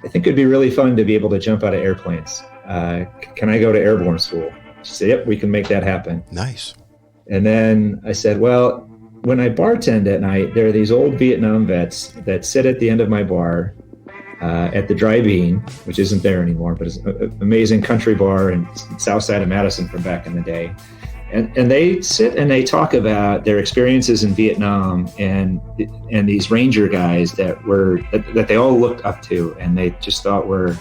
I think it'd be really fun to be able to jump out of airplanes. Can I go to airborne school? She said, yep, we can make that happen. Nice. And then I said, well, when I bartend at night, there are these old Vietnam vets that sit at the end of my bar at the Drive-In, which isn't there anymore, but it's an amazing country bar in south side of Madison from back in the day. And they sit and they talk about their experiences in Vietnam and these Ranger guys that they all looked up to and they just thought were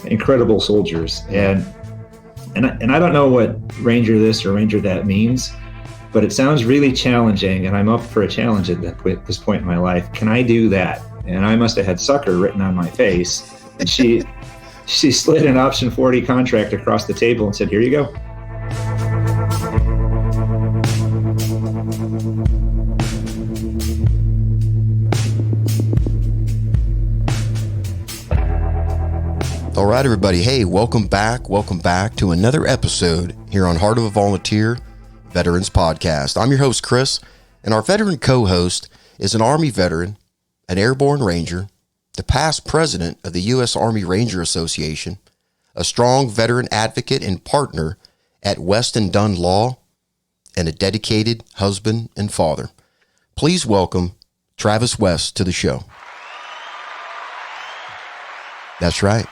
incredible soldiers. And I don't know what Ranger this or Ranger that means, but it sounds really challenging, and I'm up for a challenge at this point in my life. Can I do that? And I must have had sucker written on my face. And she slid an option 40 contract across the table and said, here you go. All right, everybody. Hey, welcome back to another episode here on Heart of a Volunteer Veterans Podcast. I'm your host, Chris, and our veteran co-host is an Army veteran, an Airborne Ranger, the past president of the U.S. Army Ranger Association, a strong veteran advocate and partner at West and Dunn Law, and a dedicated husband and father. Please welcome Travis West to the show. That's right.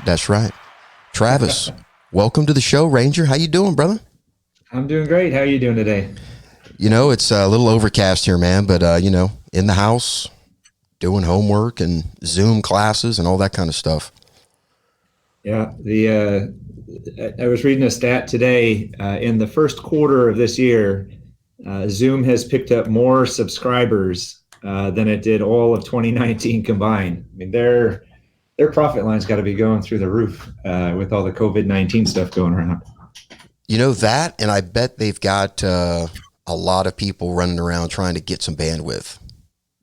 Travis, welcome to the show, Ranger. How you doing, brother? I'm doing great. How are you doing today? You know, it's a little overcast here, man, but, in the house, doing homework and Zoom classes and all that kind of stuff. Yeah, I was reading a stat today. In the first quarter of this year, Zoom has picked up more subscribers than it did all of 2019 combined. I mean, their profit line's got to be going through the roof with all the COVID-19 stuff going around. You know that, and I bet they've got a lot of people running around trying to get some bandwidth.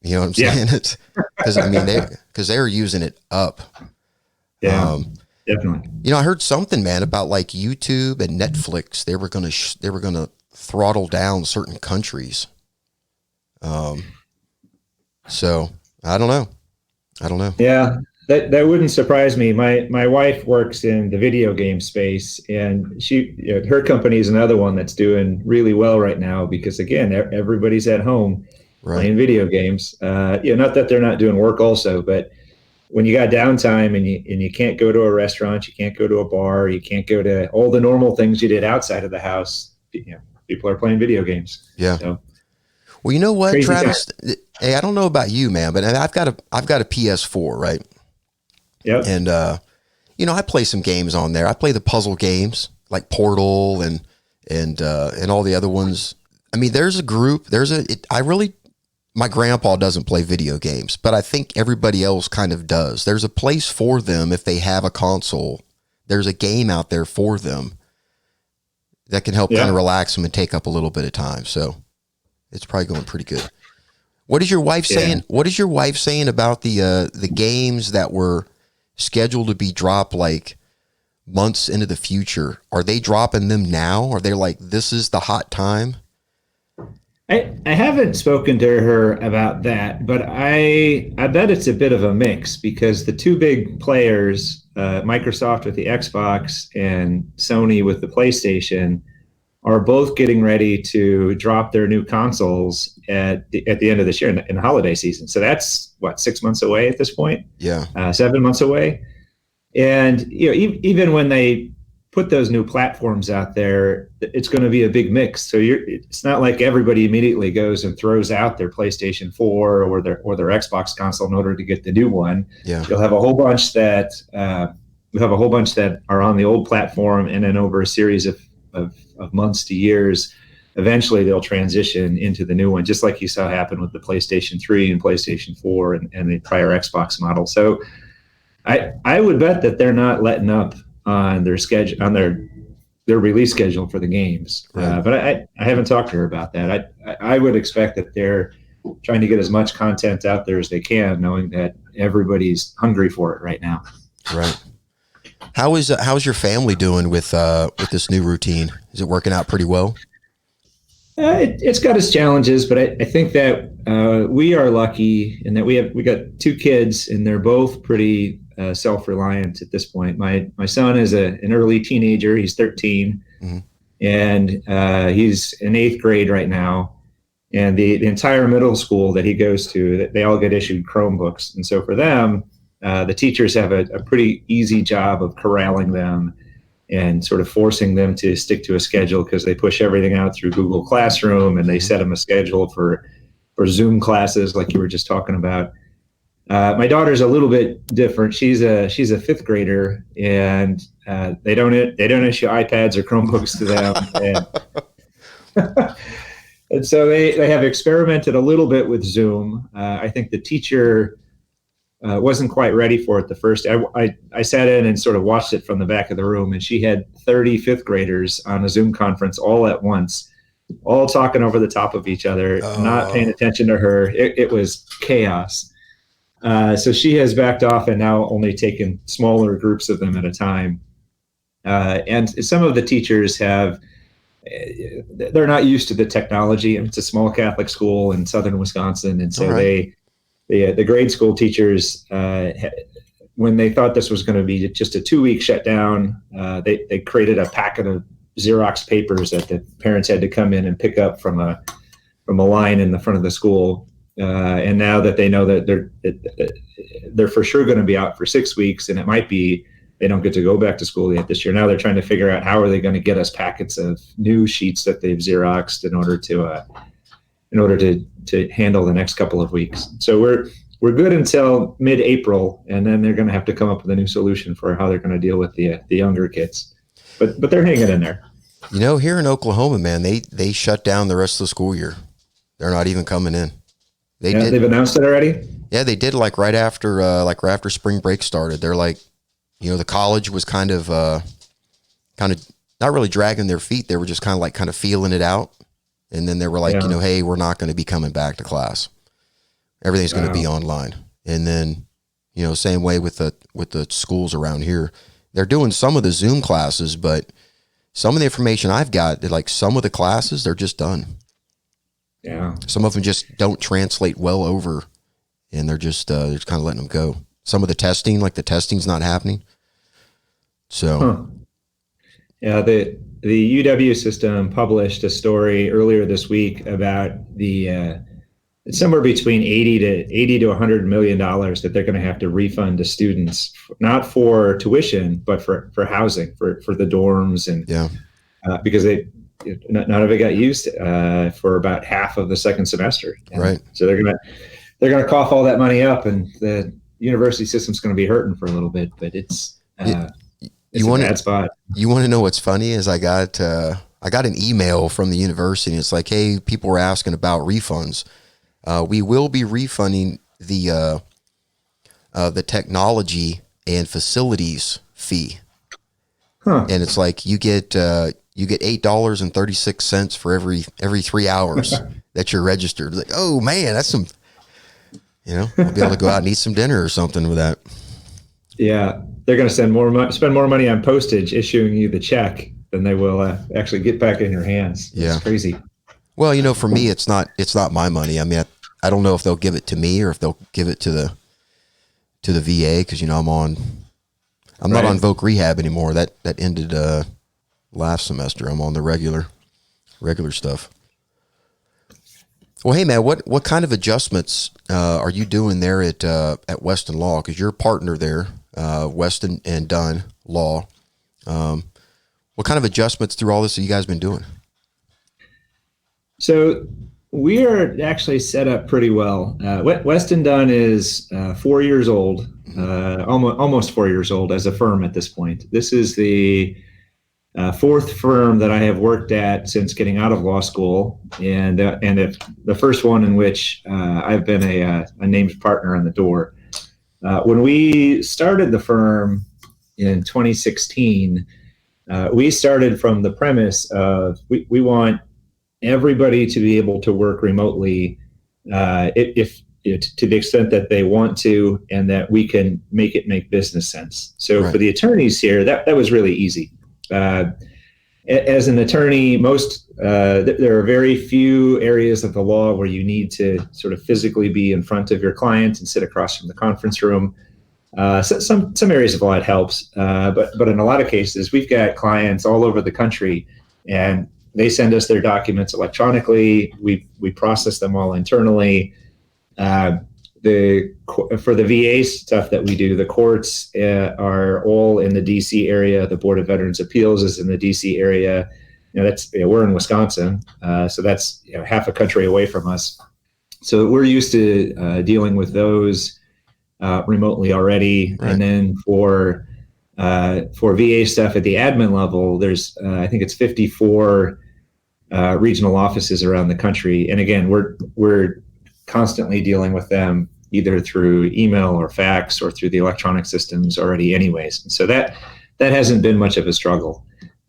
You know what I'm saying? It's because they're using it up. Yeah, definitely. You know, I heard something, man, about like YouTube and Netflix. They were gonna throttle down certain countries. So I don't know. Yeah. That wouldn't surprise me. My wife works in the video game space, and her company is another one that's doing really well right now because, again, everybody's at home playing video games. Not that they're not doing work also, but when you got downtime and you can't go to a restaurant, you can't go to a bar, you can't go to all the normal things you did outside of the house. People are playing video games. Yeah. So, well, you know what, crazy Travis? time. Hey, I don't know about you, man, but I've got a PS4, right? Yep. And, I play some games on there. I play the puzzle games like Portal and all the other ones. I mean, there's a group, my grandpa doesn't play video games, but I think everybody else kind of does. There's a place for them if they have a console. There's a game out there for them that can help kind of relax them and take up a little bit of time. So it's probably going pretty good. What is your wife saying? What is your wife saying about the games that were scheduled to be dropped like months into the future? Are they dropping them now? Are they like, this is the hot time? I haven't spoken to her about that, but I bet it's a bit of a mix because the two big players, Microsoft with the Xbox and Sony with the PlayStation, are both getting ready to drop their new consoles at the end of this year in the holiday season. So that's 6 months away at this point. Yeah, 7 months away. And even when they put those new platforms out there, it's going to be a big mix. So it's not like everybody immediately goes and throws out their PlayStation 4 or their Xbox console in order to get the new one. Yeah, you'll have a whole bunch that are on the old platform, and then over a series of months to years, eventually they'll transition into the new one, just like you saw happen with the PlayStation 3 and PlayStation 4 and the prior Xbox model. So I would bet that they're not letting up on their schedule, on their release schedule for the games. Right. But I haven't talked to her about that. I would expect that they're trying to get as much content out there as they can, knowing that everybody's hungry for it right now. Right. How's your family doing with this new routine? Is it working out pretty well? It's got its challenges, but I think that we are lucky in that we got two kids, and they're both pretty self-reliant at this point. My son is an early teenager. He's 13, Mm-hmm. and he's in 8th grade right now. And the entire middle school that he goes to, they all get issued Chromebooks. And so for them, the teachers have a pretty easy job of corralling them and sort of forcing them to stick to a schedule, because they push everything out through Google Classroom, and they set them a schedule for Zoom classes like you were just talking about. My daughter's a little bit different. She's a 5th grader, and they don't issue iPads or Chromebooks to them. And so they have experimented a little bit with Zoom. I think the teacher wasn't quite ready for it the first. I sat in and sort of watched it from the back of the room, and she had 30 5th graders on a Zoom conference all at once, all talking over the top of each other, not paying attention to her. It was chaos. So she has backed off and now only taken smaller groups of them at a time. And some of the teachers they're not used to the technology. It's a small Catholic school in southern Wisconsin, and so the grade school teachers, when they thought this was going to be just a 2-week shutdown, they created a packet of Xerox papers that the parents had to come in and pick up from a line in the front of the school. And now that they know that they're for sure going to be out for 6 weeks, and it might be they don't get to go back to school yet this year. Now they're trying to figure out how are they going to get us packets of new sheets that they've Xeroxed in order to handle the next couple of weeks. So we're good until mid-April, and then they're going to have to come up with a new solution for how they're going to deal with the younger kids. But they're hanging in there. You know, here in Oklahoma, man, they shut down the rest of the school year. They're not even coming in. They've announced it already? Yeah, they did, like right after spring break started. They're like, you know, the college was kind of not really dragging their feet. They were just kind of feeling it out. And then they were like, you know, hey, we're not going to be coming back to class. Everything's going to be online. And then, you know, same way with the schools around here. They're doing some of the Zoom classes, but some of the information I've got, like some of the classes, they're just done. Yeah. Some of them just don't translate well over, and they're just kind of letting them go. Some of the testing, like the testing's not happening. So, yeah, the UW system published a story earlier this week about it's somewhere between $80 to $100 million that they're going to have to refund to students, not for tuition, but for housing, for the dorms, and because none of it got used for about half of the second semester. Right. So they're gonna cough all that money up, and the university system's going to be hurting for a little bit. But it's a bad spot. You want to know what's funny is I got an email from the university. It's like, hey, people were asking about refunds. We will be refunding the technology and facilities fee. And it's like you get $8.36 for every 3 hours that you're registered. Like, oh man, that's some, you know, I'll be able to go out and eat some dinner or something with that. Yeah, they're going to spend more money on postage issuing you the check than they will actually get back in your hands. It's crazy. Well, you know, for me, it's not my money. I mean, I don't know if they'll give it to me or if they'll give it to the VA, because you know I'm not on voc rehab anymore. That ended last semester. I'm on the regular stuff. Well, hey man, what kind of adjustments are you doing there at Weston Law? Because you're a partner there, Weston and Dunn Law. What kind of adjustments through all this have you guys been doing? So we are actually set up pretty well. Weston Dunn is 4 years old, almost 4 years old as a firm at this point. This is the fourth firm that I have worked at since getting out of law school, and the first one in which I've been a named partner on the door. When we started the firm in 2016, we started from the premise of we want everybody to be able to work remotely if to the extent that they want to, and that we can make business sense. So right. For the attorneys here, that was really easy. As an attorney, there are very few areas of the law where you need to sort of physically be in front of your client and sit across from the conference room. So some areas of law it helps, but in a lot of cases, we've got clients all over the country, and they send us their documents electronically. We process them all internally. For the VA stuff that we do, the courts are all in the DC area. The Board of Veterans Appeals is in the DC area. We're in Wisconsin, so that's half a country away from us. So we're used to dealing with those remotely already. Right. And then for VA stuff at the admin level, there's I think it's 54 regional offices around the country, and again, we're constantly dealing with them either through email or fax or through the electronic systems already anyways. And so that hasn't been much of a struggle.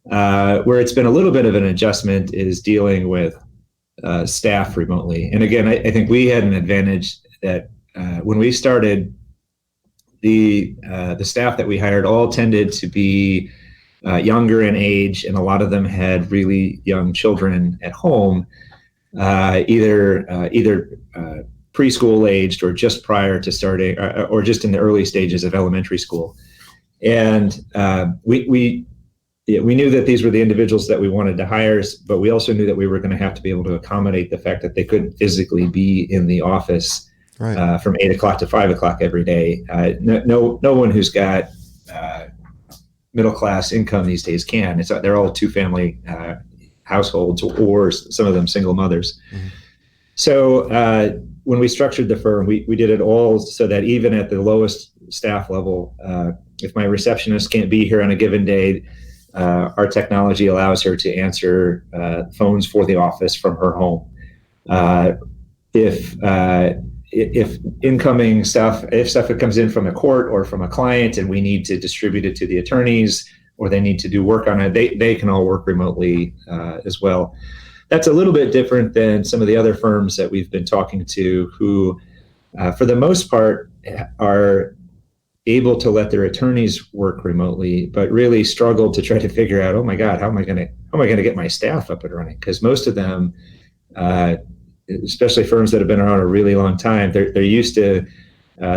Where it's been a little bit of an adjustment is dealing with staff remotely. And again, I think we had an advantage that when we started, the staff that we hired all tended to be younger in age, and a lot of them had really young children at home, either preschool aged or just prior to starting, or just in the early stages of elementary school. And we knew that these were the individuals that we wanted to hire, but we also knew that we were going to have to be able to accommodate the fact that they couldn't physically be in the office from 8 o'clock to 5 o'clock every day. No one who's got middle class income these days can. They're all two-family households, or some of them single mothers. Mm-hmm. So when we structured the firm, we did it all so that even at the lowest staff level, if my receptionist can't be here on a given day, our technology allows her to answer phones for the office from her home. If incoming stuff, if stuff that comes in from a court or from a client and we need to distribute it to the attorneys, or they need to do work on it, they can all work remotely as well. That's a little bit different than some of the other firms that we've been talking to, who, for the most part, are able to let their attorneys work remotely, but really struggle to try to figure out, oh my God, how am I going to get my staff up and running? Because most of them, especially firms that have been around a really long time, they're used to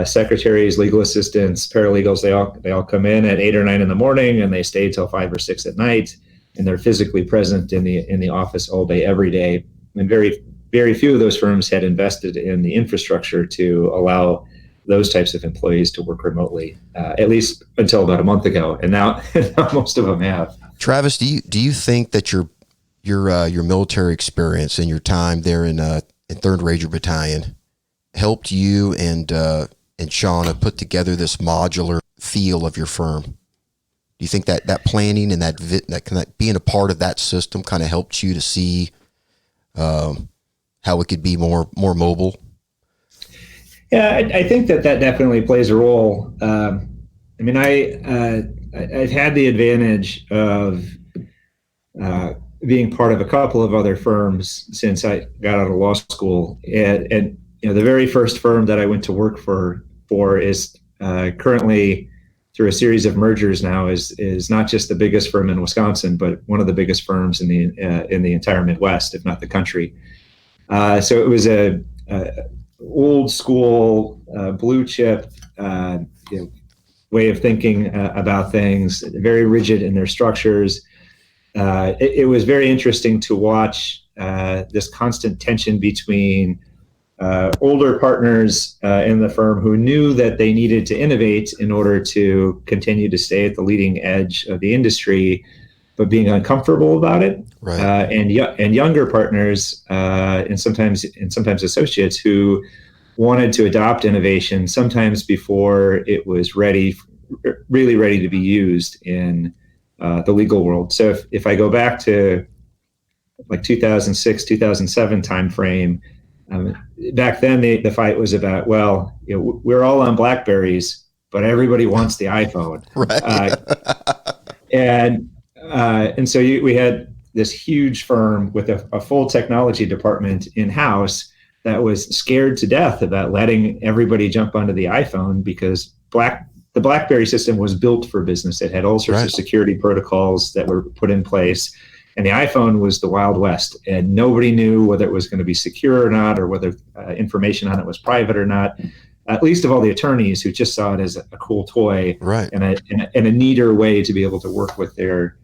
secretaries, legal assistants, paralegals. They all come in at 8 or 9 in the morning, and they stay till 5 or 6 at night, and they're physically present in the office all day, every day. And very, very few of those firms had invested in the infrastructure to allow those types of employees to work remotely, at least until about a month ago. And now most of them have. Travis, do you think that your military experience and your time there in 3rd Ranger Battalion helped you and Shauna put together this modular feel of your firm? Do you think that planning and that being a part of that system kind of helped you to see how it could be more mobile? Yeah, I think that definitely plays a role. I've had the advantage of being part of a couple of other firms since I got out of law school, and the very first firm that I went to work for is currently, through a series of mergers now, is not just the biggest firm in Wisconsin, but one of the biggest firms in the entire Midwest, if not the country. So it was a old school blue chip way of thinking about things, very rigid in their structures. It was very interesting to watch this constant tension between older partners in the firm who knew that they needed to innovate in order to continue to stay at the leading edge of the industry, but being uncomfortable about it. Right. And younger partners and sometimes associates who wanted to adopt innovation sometimes before it was really ready to be used in the legal world. So if I go back to like 2006, 2007 timeframe, back then the fight was about, we're all on BlackBerries, but everybody wants the iPhone. Right. And so we had this huge firm with a full technology department in-house that was scared to death about letting everybody jump onto the iPhone, because the BlackBerry system was built for business. It had all sorts of security protocols that were put in place, and the iPhone was the Wild West, and nobody knew whether it was going to be secure or not, or whether information on it was private or not. at least of all the attorneys who just saw it as a cool toy, right, and a neater way to be able to work with their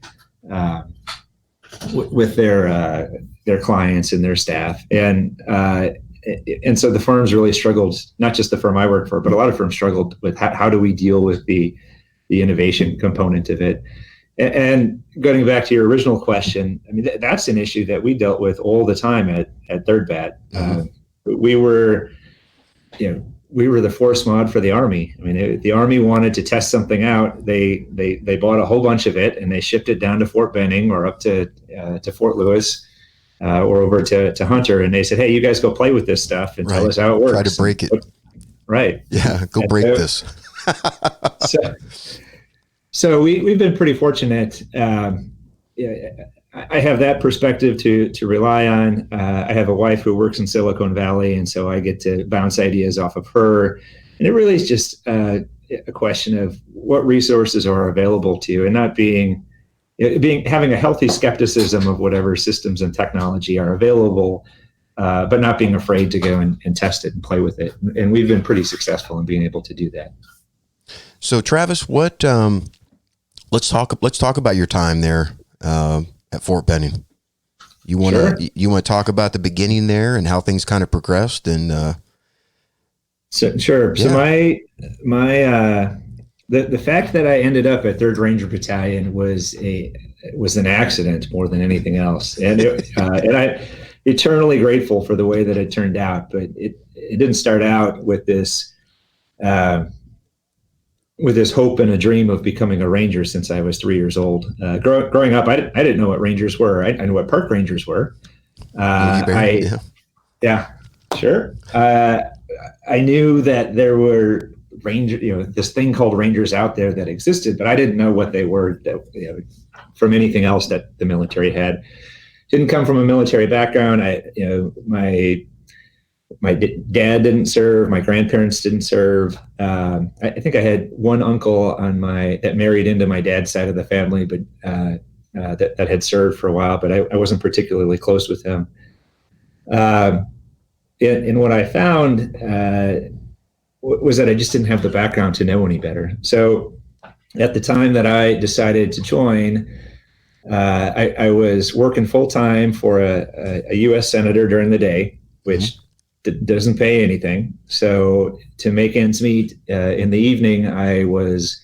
their clients and their staff. And so the firms really struggled, not just the firm I work for, but a lot of firms struggled with how do we deal with the innovation component of it. And going back to your original question, I mean, that's an issue that we dealt with all the time at 3rd Batt. We were the force mod for the Army. I mean, the Army wanted to test something out. They bought a whole bunch of it and they shipped it down to Fort Benning or up to Fort Lewis or over to Hunter. And they said, "Hey, you guys go play with this stuff and tell us how it works. Try to break it." Right. Yeah. Go break this. So we've been pretty fortunate. I have that perspective to rely on. I have a wife who works in Silicon Valley, and so I get to bounce ideas off of her. And it really is just a question of what resources are available to you, and not having a healthy skepticism of whatever systems and technology are available, but not being afraid to go and test it and play with it. And we've been pretty successful in being able to do that. So Travis, what? Let's talk about your time there at Fort Benning. You want to talk about the beginning there and how things kind of progressed and. Sure. Yeah. So the fact that I ended up at 3rd Ranger Battalion was an accident more than anything else, and I'm eternally grateful for the way that it turned out. But it didn't start out with this hope and a dream of becoming a ranger since I was 3 years old. Growing up, I didn't know what rangers were. I knew what park rangers were. Sure. I knew that there were this thing called rangers out there that existed, but I didn't know what they were from anything else that the military had. Didn't come from a military background. My dad didn't serve. My grandparents didn't serve. I think I had one uncle that married into my dad's side of the family, but that had served for a while, but I wasn't particularly close with him. And what I found was that I just didn't have the background to know any better. So at the time that I decided to join, I was working full time for a U.S. senator during the day, which doesn't pay anything. So to make ends meet, in the evening, I was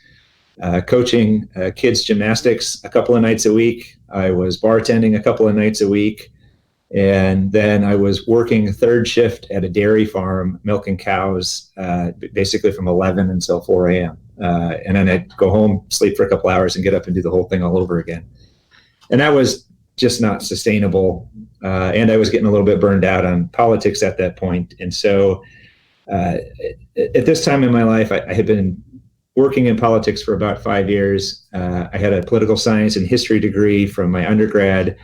coaching kids gymnastics a couple of nights a week. I was bartending a couple of nights a week. And then I was working 3rd shift at a dairy farm, milking cows, basically from 11 until 4 a.m. And then I'd go home, sleep for a couple hours, and get up and do the whole thing all over again. And that was just not sustainable. And I was getting a little bit burned out on politics at that point. And so at this time in my life, I had been working in politics for about 5 years. I had a political science and history degree from my undergrad.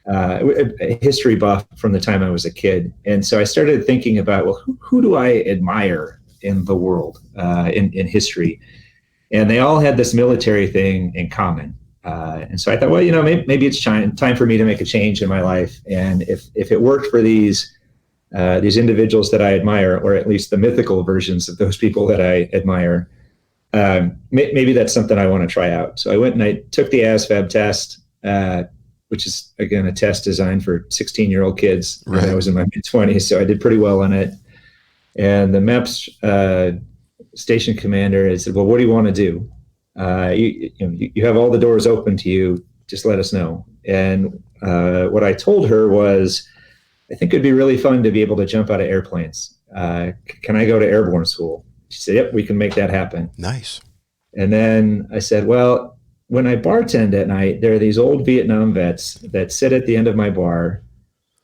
A history buff from the time I was a kid. And so I started thinking about, well, who do I admire in the world, in history? And they all had this military thing in common. And so I thought, well, maybe it's time for me to make a change in my life. And if it worked for these individuals that I admire, or at least the mythical versions of those people that I admire, maybe that's something I want to try out. So I went and I took the ASVAB test, which is, again, a test designed for 16-year-old kids. Right. And I was in my mid-20s, so I did pretty well on it. And the MEPS station commander said, well, what do you want to do? You have all the doors open to you. Just let us know. And what I told her was, I think it'd be really fun to be able to jump out of airplanes. Can I go to airborne school? She said, yep, we can make that happen. Nice. And then I said, well, when I bartend at night, there are these old Vietnam vets that sit at the end of my bar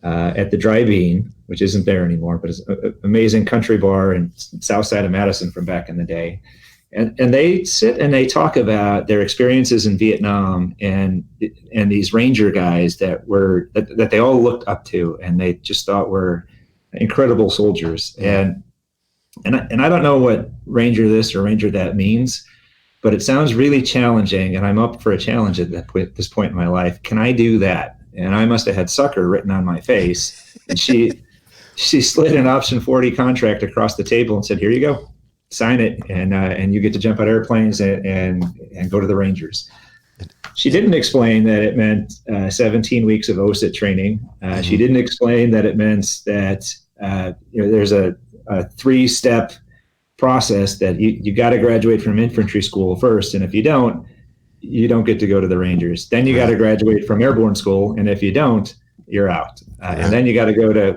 at the Drive-In, which isn't there anymore, but it's an amazing country bar in south side of Madison from back in the day. And they sit and they talk about their experiences in Vietnam and these Ranger guys that they all looked up to and they just thought were incredible soldiers. And I don't know what Ranger this or Ranger that means, but it sounds really challenging, and I'm up for a challenge at this point in my life. Can I do that? And I must have had sucker written on my face. And she she slid an option 40 contract across the table and said, "Here you go, sign it, and you get to jump out airplanes and go to the Rangers." She didn't explain that it meant 17 weeks of OSIT training. She didn't explain that it meant that there's a 3-step process that you got to graduate from infantry school first, and if you don't get to go to the Rangers. Then you got to graduate from airborne school, and if you don't, you're out. And then you got to go to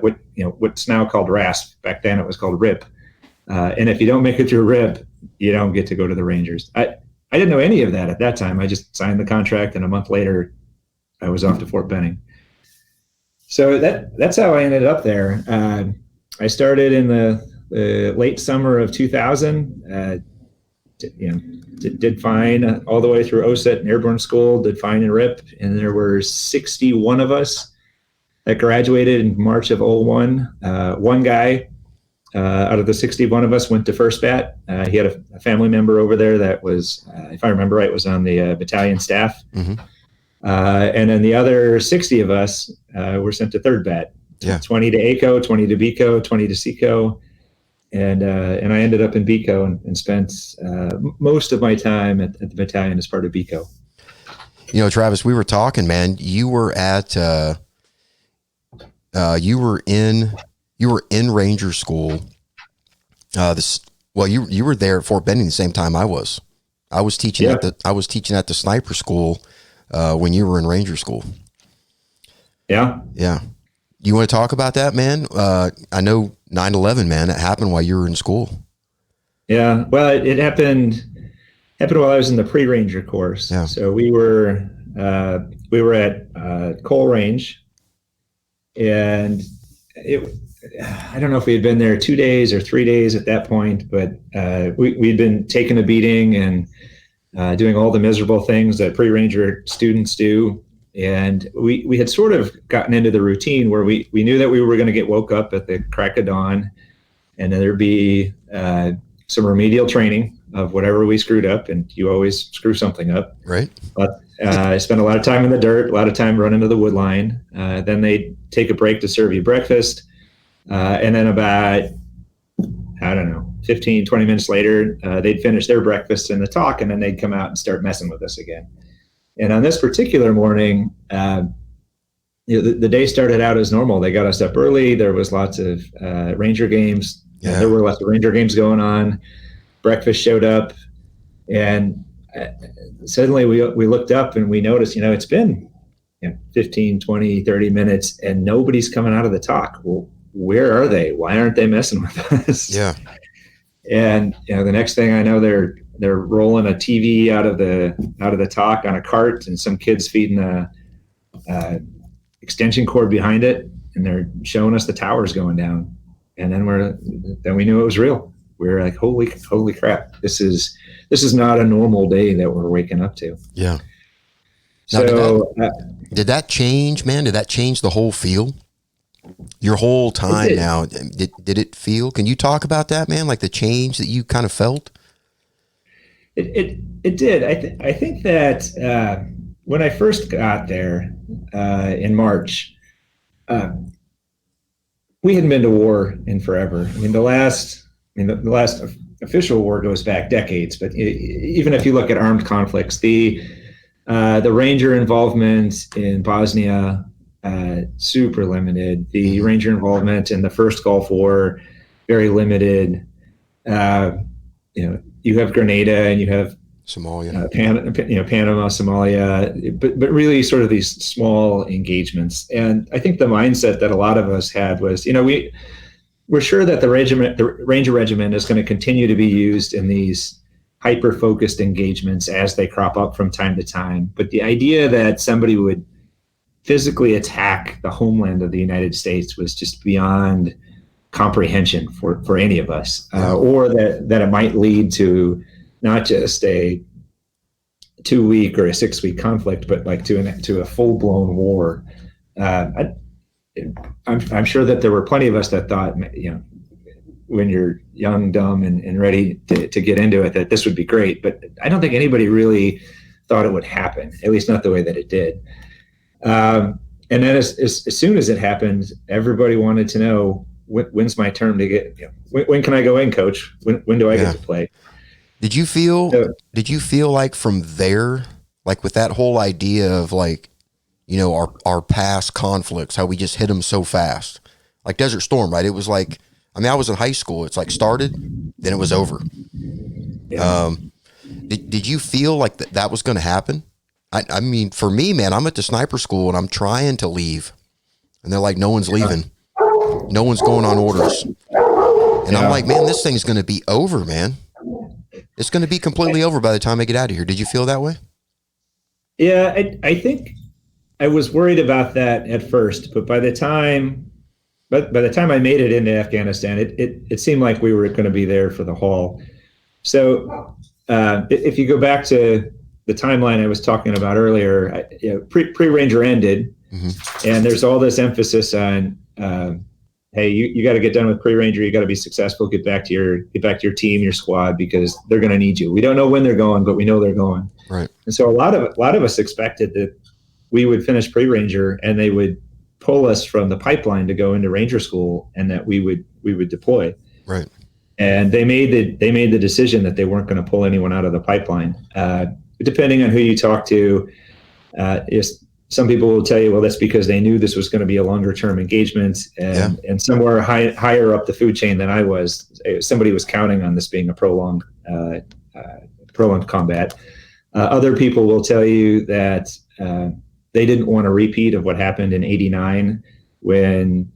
what's now called RASP. Back then it was called RIP. And if you don't make it through RIP, you don't get to go to the Rangers. I didn't know any of that at that time. I just signed the contract, and a month later, I was off to Fort Benning. So that's how I ended up there. I started in the late summer of 2000. Did fine all the way through OSIT and airborne school. Did fine in RIP, and there were 61 of us that graduated in March of 01. One guy out of the 61 of us went to First Batt. He had a family member over there that was, if I remember right, was on the battalion staff. And then the other 60 of us were sent to Third Batt. 20 to ACO, 20 to BCO, 20 to CCO. And I ended up in BCO and spent most of my time at the battalion as part of BCO. Travis, we were talking, man. You were at you were in Ranger school. You were there at Fort Benning the same time I was. I was teaching at the sniper school when you were in Ranger school. Yeah. You want to talk about that, man? I know 9/11, man. It happened while you were in school. Yeah. Well, it happened while I was in the pre-Ranger course. Yeah. So we were at Cole Range, and I don't know if we had been there 2 days or 3 days at that point, but we'd been taking a beating and doing all the miserable things that pre-Ranger students do. And we had sort of gotten into the routine where we knew that we were going to get woke up at the crack of dawn, and then there'd be some remedial training of whatever we screwed up, and you always screw something up. Right. But I spent a lot of time in the dirt, a lot of time running to the wood line. Then they'd take a break to serve you breakfast. And then about, 15, 20 minutes later, they'd finish their breakfast and the talk, and then they'd come out and start messing with us again. And on this particular morning, the day started out as normal. They got us up early. There was lots of Ranger games. Yeah. There were lots of Ranger games going on. Breakfast showed up, and suddenly we looked up and we noticed, it's been 15, 20, 30 minutes, and nobody's coming out of the talk. Well, where are they? Why aren't they messing with us? Yeah. And the next thing I know, they're rolling a TV out of the talk on a cart, and some kids feeding a extension cord behind it, and they're showing us the towers going down. And then we knew it was real. We were like, holy crap! This is not a normal day that we're waking up to. Yeah. Now, so did that change, man? Did that change the whole feel? Your whole time now, did it feel? Can you talk about that, man? Like the change that you kind of felt? It did. I think that when I first got there in March, we hadn't been to war in forever. I mean, the last official war goes back decades. But even if you look at armed conflicts, the Ranger involvement in Bosnia, super limited. The Ranger involvement in the first Gulf War, very limited. You have Grenada and you have Somalia, Panama, Somalia, but really sort of these small engagements. And I think the mindset that a lot of us had was, we're sure that the Ranger Regiment is going to continue to be used in these hyper-focused engagements as they crop up from time to time. But the idea that somebody would physically attack the homeland of the United States was just beyond comprehension for any of us, or that it might lead to not just a 2-week or a 6-week conflict, but like to a full-blown war. I'm sure that there were plenty of us that thought, when you're young, dumb, and ready to get into it, that this would be great. But I don't think anybody really thought it would happen, at least not the way that it did. And then as soon as it happened, everybody wanted to know, when's my turn to get, when can I go in, coach? When do I get to play? Did you feel like from there, like with that whole idea of like, our past conflicts, how we just hit them so fast, like Desert Storm, right? It was like, I was in high school. It's like started, then it was over. Yeah. Did you feel like that was going to happen? I mean, for me, man, I'm at the sniper school and I'm trying to leave and they're like, no one's leaving. No one's going on orders. And I'm like, man, this thing's going to be over, man. It's going to be completely over by the time I get out of here. Did you feel that way? Yeah, I think I was worried about that at first, but by the time I made it into Afghanistan, it seemed like we were going to be there for the haul. So if you go back to the timeline I was talking about earlier, pre-Ranger ended, and there's all this emphasis on, hey, you got to get done with pre-Ranger. You got to be successful. Get back to your team, your squad, because they're going to need you. We don't know when they're going, but we know they're going. Right. And so a lot of us expected that we would finish pre-Ranger and they would pull us from the pipeline to go into Ranger school, and that we would deploy. Right. And they made the decision that they weren't going to pull anyone out of the pipeline. Depending on who you talk to, some people will tell you, well, that's because they knew this was going to be a longer term engagement, and somewhere higher up the food chain than I was, somebody was counting on this being a prolonged combat. Other people will tell you that they didn't want a repeat of what happened in '89 when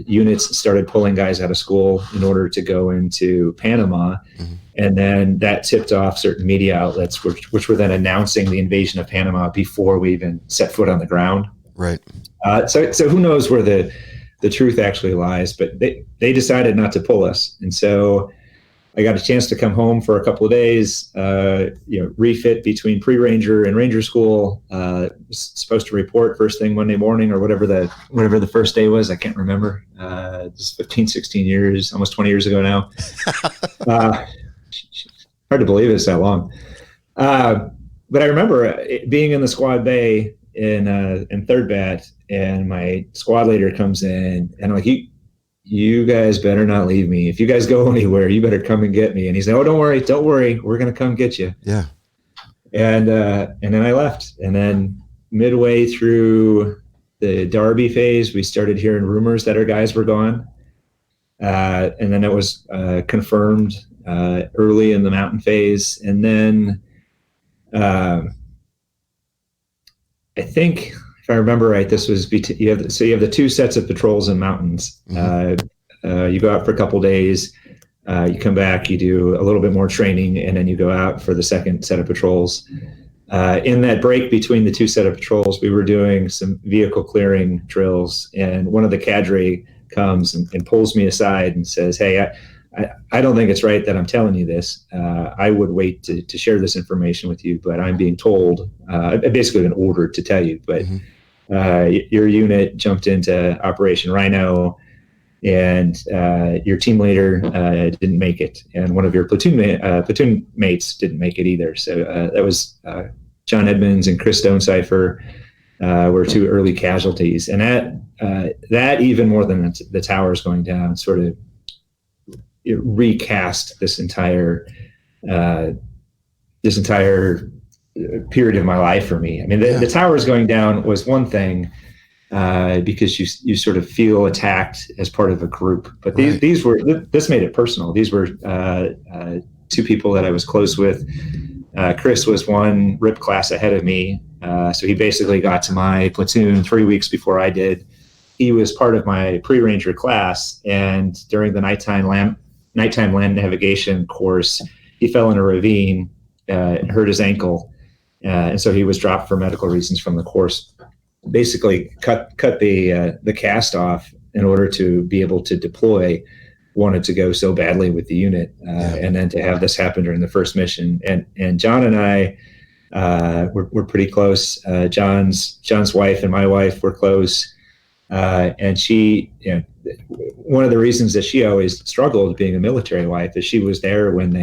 units started pulling guys out of school in order to go into Panama. And then that tipped off certain media outlets, which were then announcing the invasion of Panama before we even set foot on the ground. Right. So who knows where the truth actually lies, but they decided not to pull us. And so I got a chance to come home for a couple of days, refit between pre-Ranger and Ranger school. Was supposed to report first thing Monday morning or whatever the first day was. I can't remember. It's 15, 16 years, almost 20 years ago now. Hard to believe it's that long. But I remember being in the squad bay in 3rd Batt, and my squad leader comes in, and I'm like, you guys better not leave me. If you guys go anywhere, you better come and get me. And he's like, oh, don't worry. We're going to come get you. Yeah. And then I left. And then midway through the Darby phase, we started hearing rumors that our guys were gone. And then it was confirmed early in the mountain phase. And then I think, if I remember right, this was you have the 2 sets of patrols in mountains. You go out for a couple days, you come back, you do a little bit more training, and then you go out for the second set of patrols. In that break between the 2 set of patrols, we were doing some vehicle clearing drills, and one of the cadre comes and pulls me aside and says, hey, I don't think it's right that I'm telling you this. I would wait to share this information with you, but I'm being told, I've basically been ordered to tell you, but your unit jumped into Operation Rhino, and your team leader didn't make it, and one of your platoon mates didn't make it either. So that was John Edmonds and Chris Stonecipher were 2 early casualties, and that even more than the towers going down sort of recast this entire period of my life for me. I mean, the towers going down was one thing, because you sort of feel attacked as part of a group, but this made it personal. These were 2 people that I was close with. Chris was 1 RIP class ahead of me, so he basically got to my platoon 3 weeks before I did. He was part of my pre-Ranger class, and during the nighttime land navigation course, he fell in a ravine and hurt his ankle, and so he was dropped for medical reasons from the course. Basically cut the cast off in order to be able to deploy. Wanted to go so badly with the unit, and then to have this happen during the first mission. And John and I we're pretty close. John's wife and my wife were close, and she, one of the reasons that she always struggled being a military wife is she was there when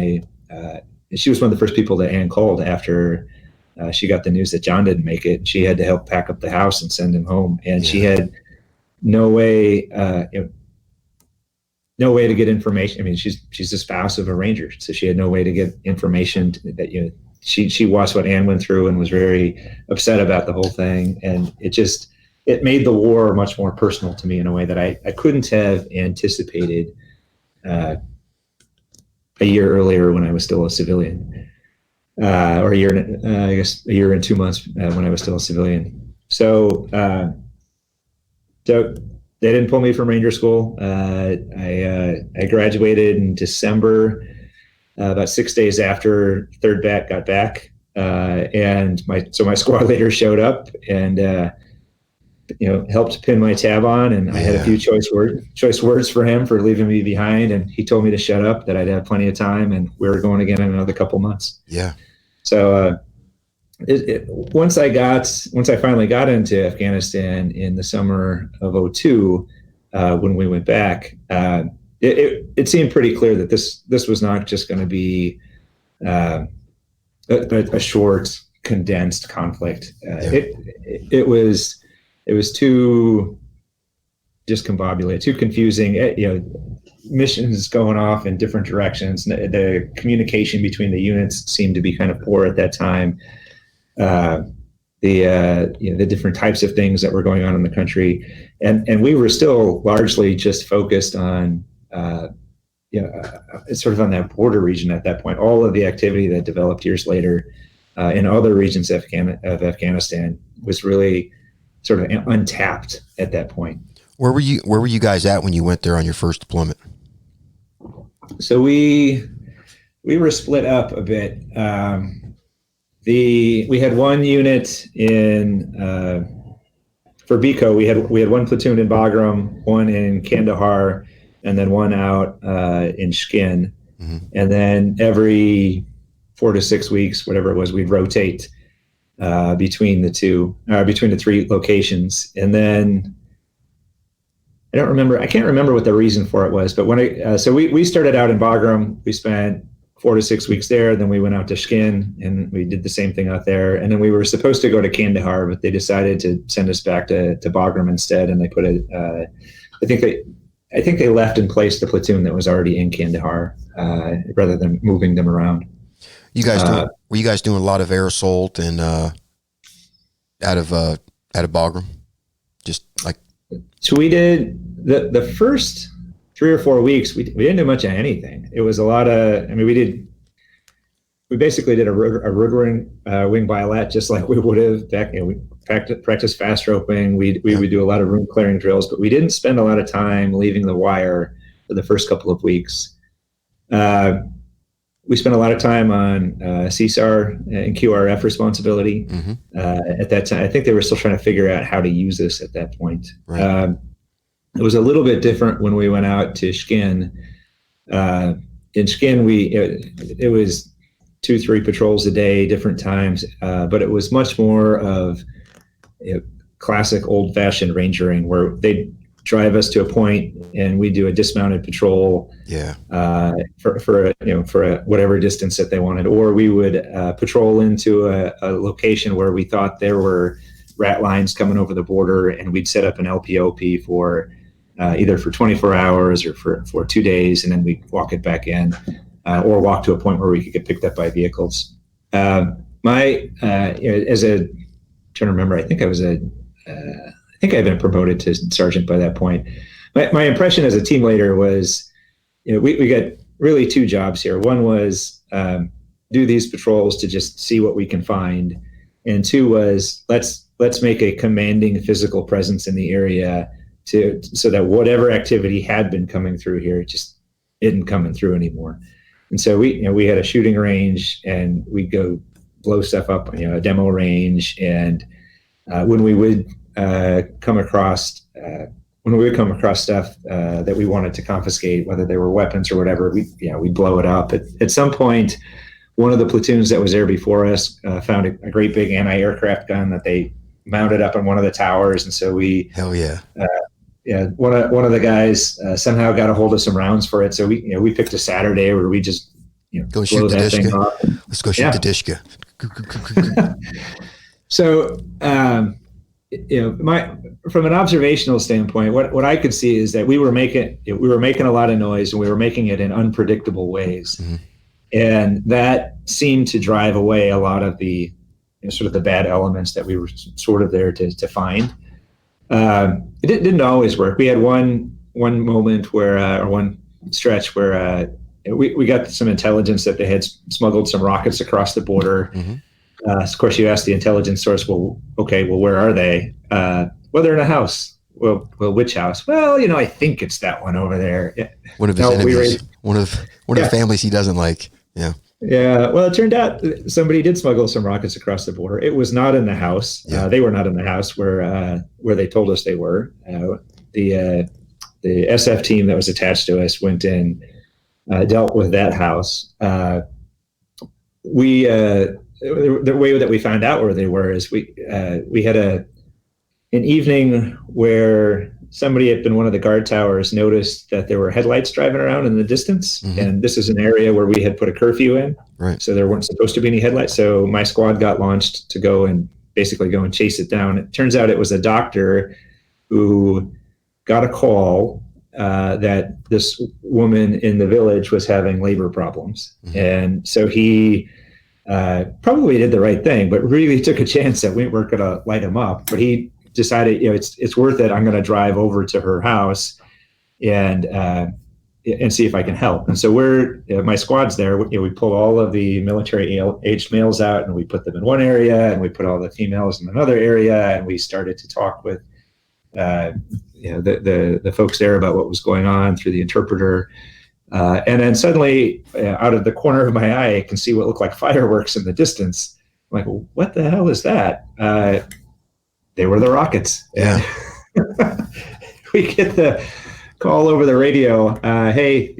she was one of the first people that Ann called after she got the news that John didn't make it. She had to help pack up the house and send him home. And she had no way, no way to get information. I mean, she's the spouse of a ranger, so she had no way to get information that, you know, she watched what Ann went through and was very upset about the whole thing. And it made the war much more personal to me in a way that I couldn't have anticipated a year earlier when I was still a civilian, or a year and 2 months when I was still a civilian. So they didn't pull me from Ranger School. I graduated in December, about 6 days after 3rd Batt got back, and my squad leader showed up and helped pin my tab on, and I had a few choice words for him for leaving me behind, and he told me to shut up, that I'd have plenty of time, and we were going again in another couple months. Yeah. So once I finally got into Afghanistan in the summer of 2002, when we went back, it seemed pretty clear that this was not just going to be a short, condensed conflict. It was too discombobulated, too confusing. Missions going off in different directions. The communication between the units seemed to be kind of poor at that time. The different types of things that were going on in the country, and we were still largely just focused on sort of on that border region at that point. All of the activity that developed years later in other regions of Afghanistan was really sort of untapped at that point. Where were you guys at when you went there on your first deployment? So we were split up a bit. We had one unit in for BICO. We had one platoon in Bagram, one in Kandahar, and then one out in Shkin. Mm-hmm. And then every 4 to 6 weeks, whatever it was, we'd rotate between the three locations. And then I can't remember what the reason for it was, but so we started out in Bagram. We spent 4 to 6 weeks there. Then we went out to Shkin and we did the same thing out there. And then we were supposed to go to Kandahar, but they decided to send us back to Bagram instead. And they put I think they left in place the platoon that was already in Kandahar, rather than moving them around. Were you guys doing a lot of air assault and out of Bagram? Just like. So we did the first 3 or 4 weeks. We didn't do much of anything. It was a lot of. I mean, we basically did a wing biolat just like we would have back. We practiced fast roping. We would do a lot of room clearing drills, but we didn't spend a lot of time leaving the wire for the first couple of weeks. We spent a lot of time on CSAR and QRF responsibility. Mm-hmm. At that time. I think they were still trying to figure out how to use this at that point. Right. It was a little bit different when we went out to Shkin. In Shkin, it was 2-3 patrols a day, different times, but it was much more of classic old-fashioned rangering, where they'd drive us to a point and we do a dismounted patrol. Yeah. For whatever distance that they wanted, or we would patrol into a location where we thought there were rat lines coming over the border, and we'd set up an LPOP for either for 24 hours or for 2 days, and then we'd walk it back in, or walk to a point where we could get picked up by vehicles. Trying to remember, I think I had been promoted to sergeant by that point. My impression as a team leader was, we got really 2 jobs here. One was do these patrols to just see what we can find, and 2 was let's make a commanding physical presence in the area so that whatever activity had been coming through here just isn't coming through anymore. And so we had a shooting range, and we'd go blow stuff up, a demo range, and when we would come across stuff that we wanted to confiscate, whether they were weapons or whatever, we'd blow it up. At some point, one of the platoons that was there before us found a great big anti-aircraft gun that they mounted up on one of the towers, and so one of the guys somehow got a hold of some rounds for it. So we picked a Saturday where we just go shoot the Dishka. Let's go shoot the Dishka. So from an observational standpoint, what I could see is that we were making a lot of noise, and we were making it in unpredictable ways. Mm-hmm. And that seemed to drive away a lot of the sort of the bad elements that we were sort of there to find. It didn't always work. We had one moment where, or one stretch where we got some intelligence that they had smuggled some rockets across the border. Mm-hmm. Of course, you ask the intelligence source, well, where are they? Well, they're in a house. Well, which house? Well, I think it's that one over there. One of his enemies. One of the families he doesn't like. Yeah. Yeah. Well, it turned out somebody did smuggle some rockets across the border. It was not in the house. Yeah. They were not in the house where they told us they were. The SF team that was attached to us went in, dealt with that house. The way that we found out where they were is we had an evening where somebody up in one of the guard towers noticed that there were headlights driving around in the distance. Mm-hmm. And this is an area where we had put a curfew in. Right. So there weren't supposed to be any headlights. So my squad got launched to go and chase it down. It turns out it was a doctor who got a call that this woman in the village was having labor problems. Mm-hmm. And so he probably did the right thing, but really took a chance that we weren't going to light him up. But he decided, it's worth it. I'm going to drive over to her house and see if I can help. And so my squad's there. We pull all of the military aged males out, and we put them in one area, and we put all the females in another area, and we started to talk with the folks there about what was going on through the interpreter. And then suddenly, out of the corner of my eye, I can see what looked like fireworks in the distance. I'm like, well, what the hell is that? They were the rockets. Yeah. We get the call over the radio. Hey,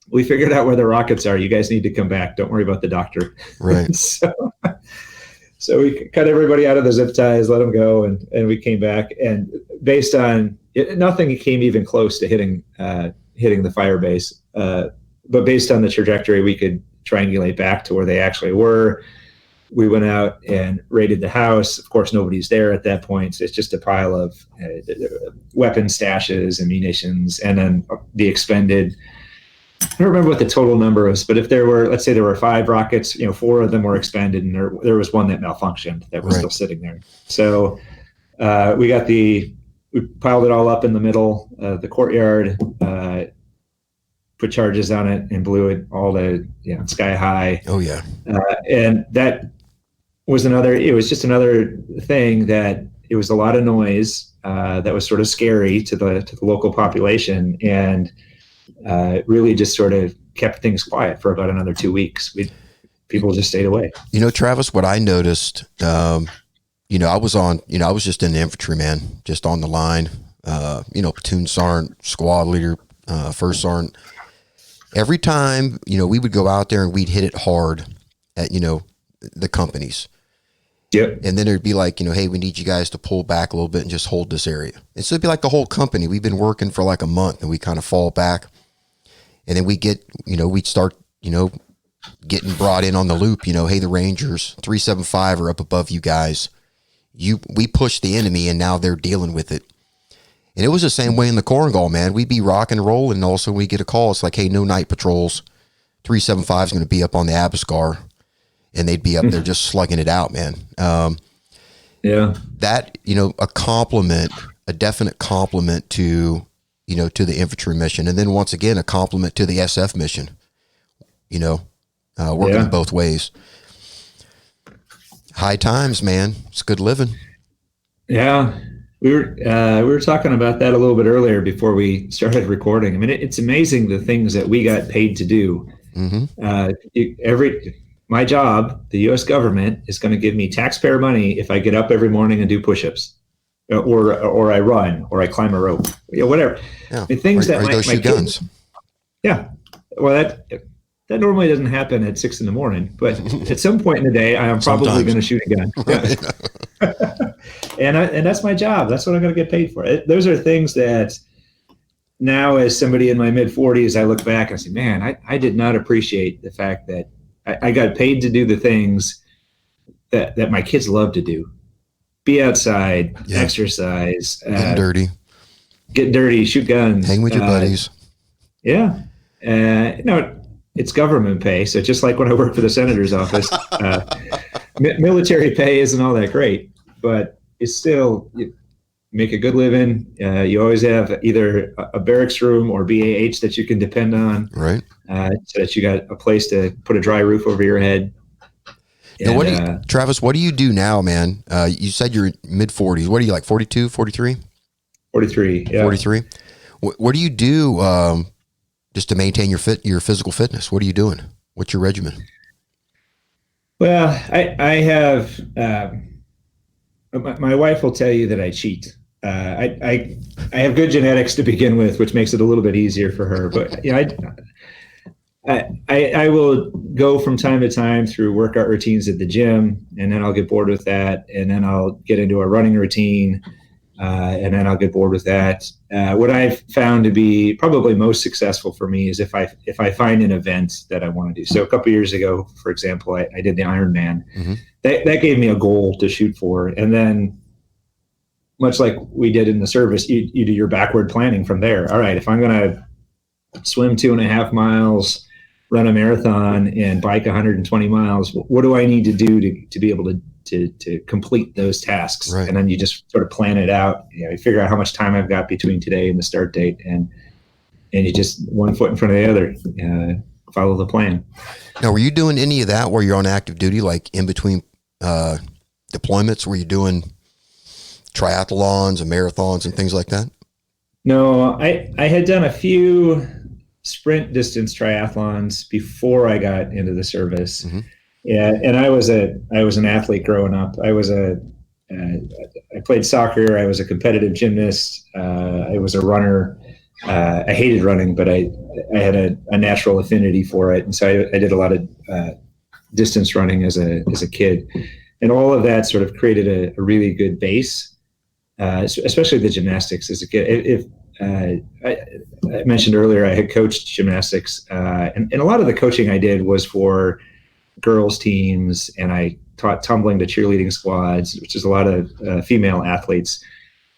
we figured out where the rockets are. You guys need to come back. Don't worry about the doctor. Right. So we cut everybody out of the zip ties, let them go, and we came back. And based on nothing came even close to hitting the fire base. But based on the trajectory, we could triangulate back to where they actually were. We went out and raided the house. Of course, nobody's there at that point. It's just a pile of weapon stashes and munitions, and then the expended. I don't remember what the total number was, but if let's say there were 5 rockets, 4 of them were expended, and there was one that malfunctioned that was still sitting there. So we piled it all up in the middle of the courtyard, put charges on it, and blew it all to sky high. Oh yeah. And that was just another thing that it was a lot of noise that was sort of scary to the local population, and really just sort of kept things quiet for about another 2 weeks. People just stayed away. Travis, what I noticed, I was just an infantryman, just on the line, platoon sergeant, squad leader, first sergeant. Every time, we would go out there and we'd hit it hard at, the companies. Yep. And then it'd be like, hey, we need you guys to pull back a little bit and just hold this area. And so it'd be like the whole company. We've been working for like a month, and we kind of fall back. And then we get, we'd start, getting brought in on the loop, hey, the Rangers 375 are up above you guys. We push the enemy, and now they're dealing with it. And it was the same way in the Korengal, man. We'd be rock and roll, and all of a sudden we get a call. It's like, hey, no night patrols. 375 is going to be up on the Abascar, and they'd be up there just slugging it out, man. Yeah. That, a definite compliment to, to the infantry mission. And then once again, a compliment to the SF mission, working both ways. High times, man. It's good living. Yeah. We were talking about that a little bit earlier before we started recording. I mean, it's amazing the things that we got paid to do. Mm-hmm. My job, the U.S. government, is going to give me taxpayer money if I get up every morning and do push-ups, or I run, or I climb a rope, whatever. Yeah. The things or go shoot guns. Yeah. Well, that normally doesn't happen at 6 a.m, but at some point in the day, I am probably going to shoot a gun. Yeah. And that's my job. That's what I'm going to get paid for. Those are things that now, as somebody in my mid-40s, I look back and I say, man, I did not appreciate the fact that I got paid to do the things that my kids love to do. be outside, exercise, get dirty, shoot guns, hang with your buddies. Yeah. It's government pay. So just like when I worked for the senator's office, military pay isn't all that great, but it's still, you make a good living. You always have either a barracks room or BAH that you can depend on. Right. So that you got a place to put a dry roof over your head. Now, Travis, what do you do now, man? You said you're mid 40s. What are you, like 42, 43? 43. Yeah. 43. What do you do just to maintain your physical fitness? What are you doing? What's your regimen? Well, I have, my wife will tell you that I cheat. I have good genetics to begin with, which makes it a little bit easier for her. But I will go from time to time through workout routines at the gym, and then I'll get bored with that, and then I'll get into a running routine, and then I'll get bored with that. What I've found to be probably most successful for me is if I find an event that I want to do. So a couple of years ago, for example, I did the Ironman. Mm-hmm. That gave me a goal to shoot for, and then, much like we did in the service, you do your backward planning from there. All right, if I'm going to swim 2.5 miles, run a marathon, and bike 120 miles, what do I need to do to be able to complete those tasks? Right. And then you just sort of plan it out. You figure out how much time I've got between today and the start date, and you just one foot in front of the other, follow the plan. Now, were you doing any of that where you're on active duty, like in between deployments? Were you doing triathlons and marathons and things like that? No, I had done a few sprint distance triathlons before I got into the service. Mm-hmm. Yeah, and I was an athlete growing up. I played soccer. I was a competitive gymnast. I was a runner. I hated running, but I had a natural affinity for it, and so I did a lot of distance running as a kid, and all of that sort of created a really good base. Especially the gymnastics as a kid. I mentioned earlier I had coached gymnastics, and a lot of the coaching I did was for girls teams, and I taught tumbling to cheerleading squads, which is a lot of female athletes.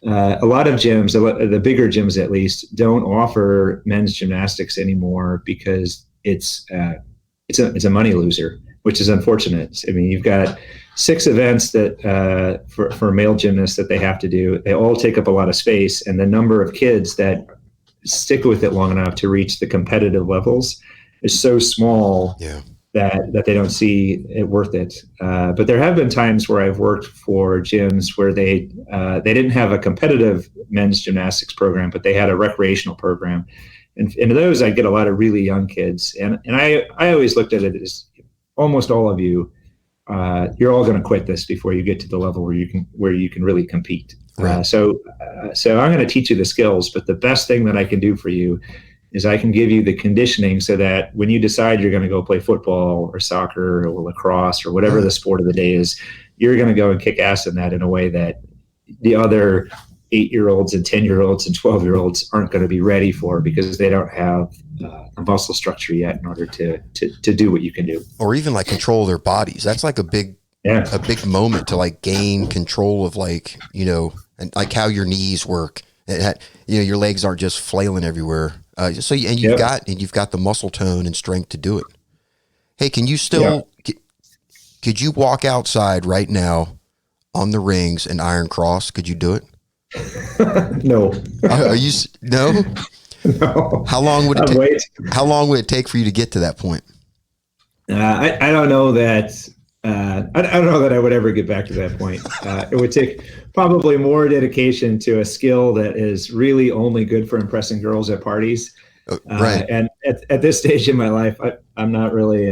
A lot of gyms, the bigger gyms at least, don't offer men's gymnastics anymore because it's a money loser, which is unfortunate. I mean, you've got 6 events that for male gymnasts that they have to do. They all take up a lot of space, and the number of kids that stick with it long enough to reach the competitive levels is so small that they don't see it worth it. But there have been times where I've worked for gyms where they didn't have a competitive men's gymnastics program, but they had a recreational program. And in those, I get a lot of really young kids. And I always looked at it as almost all of you, you're all going to quit this before you get to the level where you can really compete. Right. So I'm going to teach you the skills, but the best thing that I can do for you is I can give you the conditioning so that when you decide you're going to go play football or soccer or lacrosse or whatever the sport of the day is, you're going to go and kick ass in that in a way that the other 8-year-olds and 10-year-olds and 12-year-olds aren't going to be ready for, because they don't have a muscle structure yet in order to do what you can do. Or even like control their bodies. That's like a big moment to like gain control of, like, and like how your knees work. Your legs aren't just flailing everywhere. You've got the muscle tone and strength to do it. Hey, can you still, could you walk outside right now on the rings and Iron Cross? Could you do it? No. Are you no? No. How long would it take for you to get to that point? I don't know that. I don't know that I would ever get back to that point. It would take probably more dedication to a skill that is really only good for impressing girls at parties. Right. And at this stage in my life, I'm not really.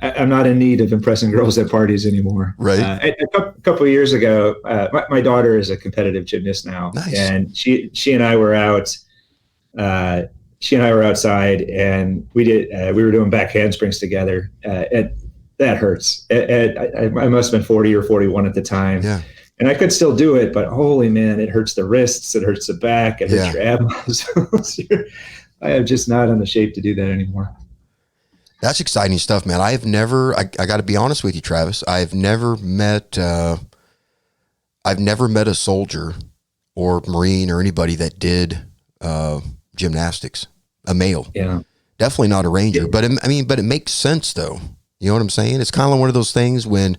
I'm not in need of impressing girls at parties anymore. Right. A couple of years ago, my daughter is a competitive gymnast now. Nice. And she and I were out. She and I were outside, and we were doing back handsprings together. And that hurts. I must have been 40 or 41 at the time. Yeah. And I could still do it, but holy man, it hurts the wrists, it hurts the back, it hurts your abs. I am just not in the shape to do that anymore. That's exciting stuff, man. I got to be honest with you, Travis. I've never met I've never met a soldier or Marine or anybody that did gymnastics, a male. Yeah. Definitely not a Ranger, but it makes sense though. You know what I'm saying? It's kind of one of those things when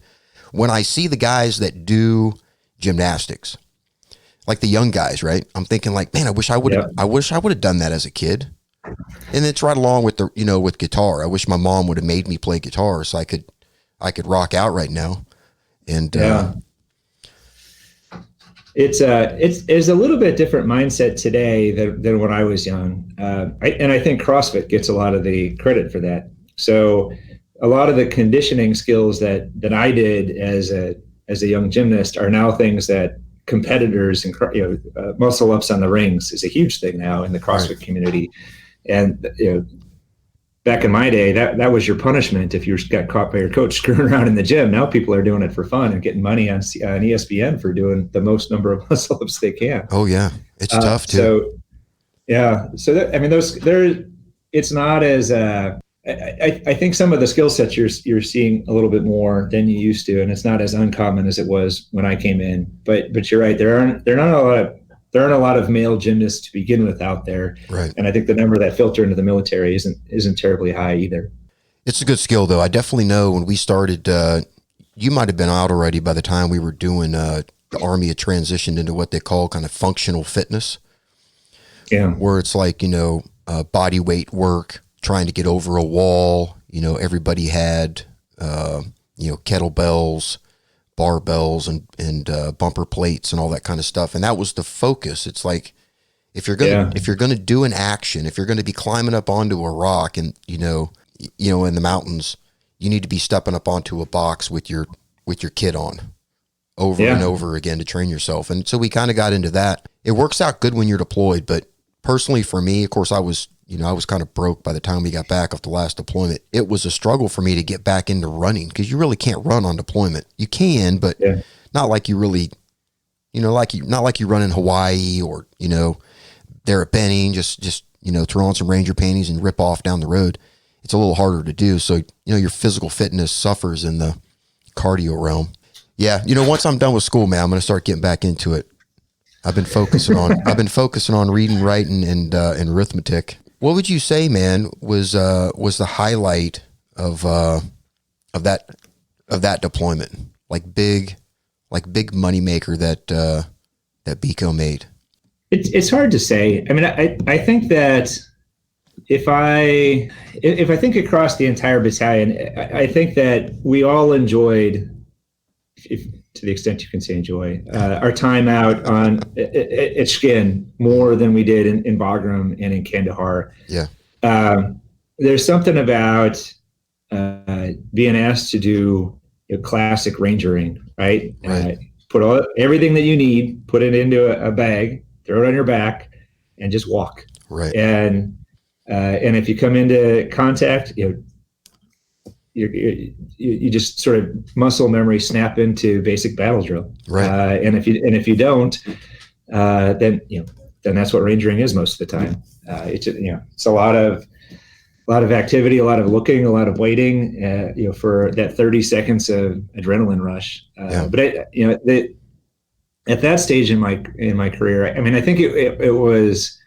I see the guys that do gymnastics, like the young guys, right? I'm thinking like, man, I wish I would have done that as a kid. And it's right along with with guitar. I wish my mom would have made me play guitar so I could rock out right now. And it's a little bit different mindset today than when I was young. And I think CrossFit gets a lot of the credit for that. So a lot of the conditioning skills that I did as a young gymnast are now things that competitors and muscle ups on the rings is a huge thing now in the CrossFit community. And back in my day, that was your punishment if you got caught by your coach screwing around in the gym. Now people are doing it for fun and getting money on ESPN for doing the most number of muscle ups they can. Oh yeah, it's tough too. So yeah, so it's not as I think some of the skill sets you're seeing a little bit more than you used to, and it's not as uncommon as it was when I came in. But you're right, there aren't a lot of male gymnasts to begin with out there, right? And I think the number that filter into the military isn't terribly high either. It's a good skill though. I definitely know when we started. You might have been out already by the time we were doing. The Army had transitioned into what they call kind of functional fitness. Yeah, where it's like body weight work. Trying to get over a wall, everybody had, kettlebells, barbells, and bumper plates and all that kind of stuff. And that was the focus. It's like, if you're gonna do an action, if you're gonna be climbing up onto a rock and in the mountains, you need to be stepping up onto a box with your kit on over and over again to train yourself. And so we kind of got into that. It works out good when you're deployed, but personally for me, of course, I was kind of broke by the time we got back off the last deployment. It was a struggle for me to get back into running because you really can't run on deployment. You can, but not like you really, not like you run in Hawaii or, there at Benning, just throw on some Ranger panties and rip off down the road. It's a little harder to do. So, your physical fitness suffers in the cardio realm. Yeah. Once I'm done with school, man, I'm going to start getting back into it. I've been focusing on reading, writing, and arithmetic. What would you say, man, was the highlight of that deployment? Like big moneymaker that BCO made? It's hard to say. I mean, I think that if I think across the entire battalion, I think that we all enjoyed, to the extent you can say enjoy, our time out at Skin more than we did in Bagram and in Kandahar. Yeah. There's something about being asked to do classic rangering, right? Put everything that you need, put it into a bag, throw it on your back, and just walk. Right. And if you come into contact, you just sort of muscle memory snap into basic battle drill. Right. And if you don't, then that's what rangering is most of the time. It's a lot of activity, a lot of looking, a lot of waiting, for that 30 seconds of adrenaline rush. But at that stage in my career, I mean, I think it was,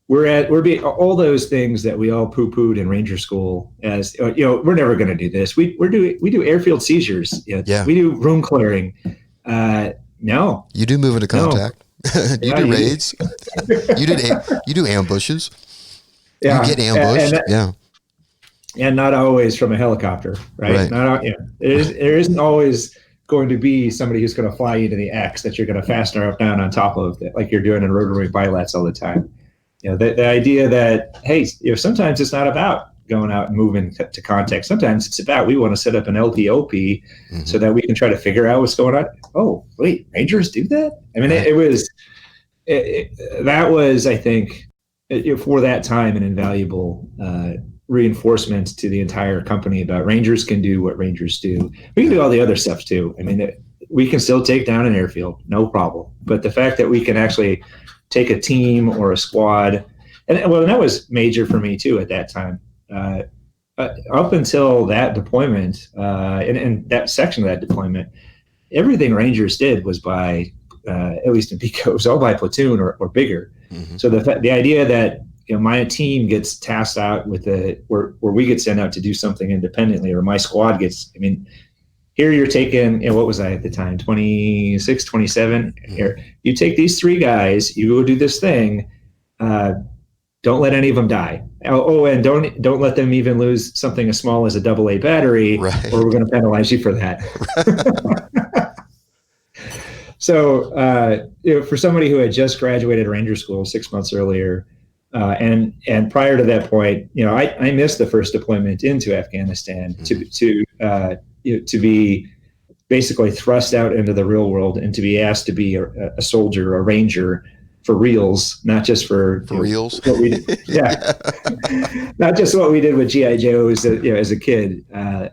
we're all those things that we all poo-pooed in Ranger school as, we're never going to do this. We do airfield seizures. We do room clearing. No, you do move into contact. No. You do raids. you do ambushes. Yeah. You get ambushed. And not always from a helicopter, right? There isn't always going to be somebody who's going to fly you to the X that you're going to fasten up down on top of, like you're doing in rotary pilots all the time. The idea that, hey, sometimes it's not about going out and moving to contact. Sometimes it's about, we want to set up an LPOP so that we can try to figure out what's going on. Oh, wait, Rangers do that? I mean, that was, I think, for that time, an invaluable reinforcement to the entire company about Rangers can do what Rangers do. We can do all the other stuff too. I mean, we can still take down an airfield, no problem. But the fact that we can actually take a team or a squad, and that was major for me too at that time. Up until that deployment, and that section of that deployment, everything Rangers did was by, at least in Pico, it was all by platoon or bigger. Mm-hmm. So the idea that, my team gets tasked out with where we get sent out to do something independently, or my squad gets, here you're taking, what was I at the time, 26, 27? Mm-hmm. Here, you take these 3 guys, you go do this thing. Don't let any of them die. And don't let them even lose something as small as a AA battery, right, or we're going to penalize you for that. So, for somebody who had just graduated Ranger School 6 months earlier, and prior to that point, I missed the first deployment into Afghanistan, mm-hmm. to be basically thrust out into the real world and to be asked to be a soldier, a Ranger, for reals, not just for reals. What we did. Yeah. Not just what we did with GI Joes, as a kid. I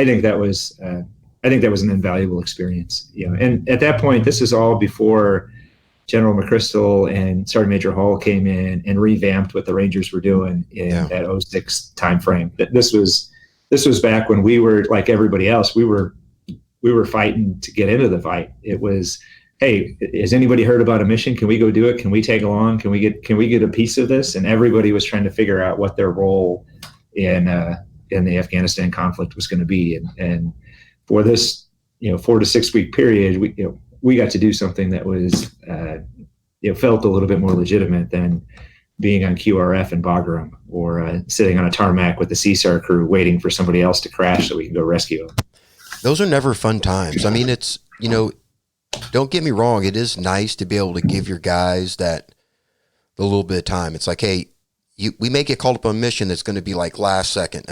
think that was an invaluable experience. And at that point, this is all before General McChrystal and Sergeant Major Hall came in and revamped what the Rangers were doing in that 06 timeframe. This was back when we were like everybody else. We were fighting to get into the fight. It was, hey, has anybody heard about a mission? Can we go do it? Can we tag along? Can we get a piece of this? And everybody was trying to figure out what their role in the Afghanistan conflict was going to be. And for this, 4 to 6 week period, we got to do something that was, felt a little bit more legitimate than being on QRF in Bagram, or sitting on a tarmac with the CSAR crew waiting for somebody else to crash so we can go rescue them. Those are never fun times. It's, don't get me wrong. It is nice to be able to give your guys that a little bit of time. It's like, hey, we may get called up on a mission that's going to be like last second.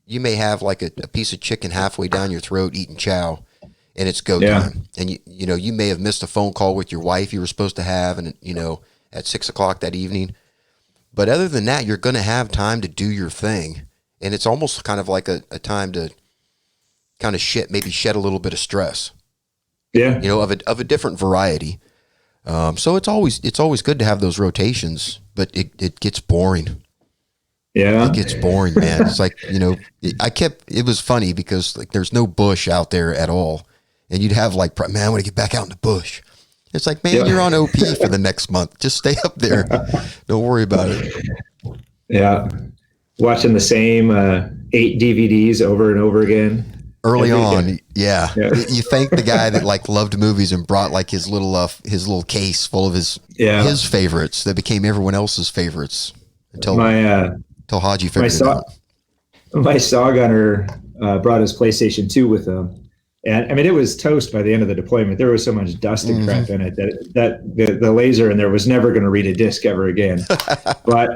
You may have like a piece of chicken halfway down your throat eating chow, and it's go time. And you may have missed a phone call with your wife you were supposed to have, and at 6:00 that evening. But other than that, you're going to have time to do your thing, and it's almost kind of like a time to kind of shed a little bit of stress. Yeah. Of a different variety. So it's always good to have those rotations, but it gets boring. Yeah. It gets boring, man. It's like, it was funny because like there's no bush out there at all. And you'd have like, man, I want to get back out in the bush. It's like, man, you're on OP for the next month. Just stay up there. Don't worry about it. Yeah. Watching the same 8 DVDs over and over again. Early on, yeah. You thank the guy that like loved movies and brought like his little case full of his favorites that became everyone else's favorites until Haji figured it out. My Saw gunner brought his PlayStation 2 with him, and it was toast by the end of the deployment. There was so much dust and crap in it that the laser in there was never going to read a disc ever again. but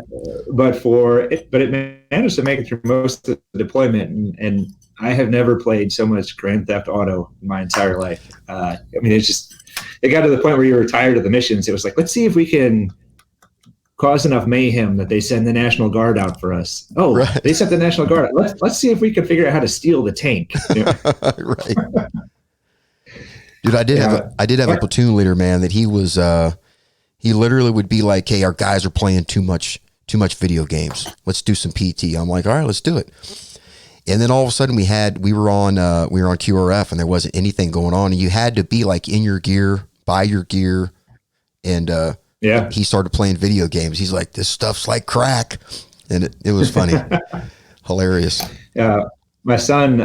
it managed to make it through most of the deployment, and I have never played so much Grand Theft Auto in my entire life. It got to the point where you were tired of the missions. It was like, let's see if we can cause enough mayhem that they send the National Guard out for us. Oh, right. They sent the National Guard out. Let's see if we can figure out how to steal the tank. Right. Dude, I did have a platoon leader, man, that he was, he literally would be like, hey, our guys are playing too much video games. Let's do some PT. I'm like, all right, let's do it. And then all of a sudden we were on QRF and there wasn't anything going on, and you had to be like in your gear, buy your gear. And, he started playing video games. He's like, this stuff's like crack. And it was funny. Hilarious. My son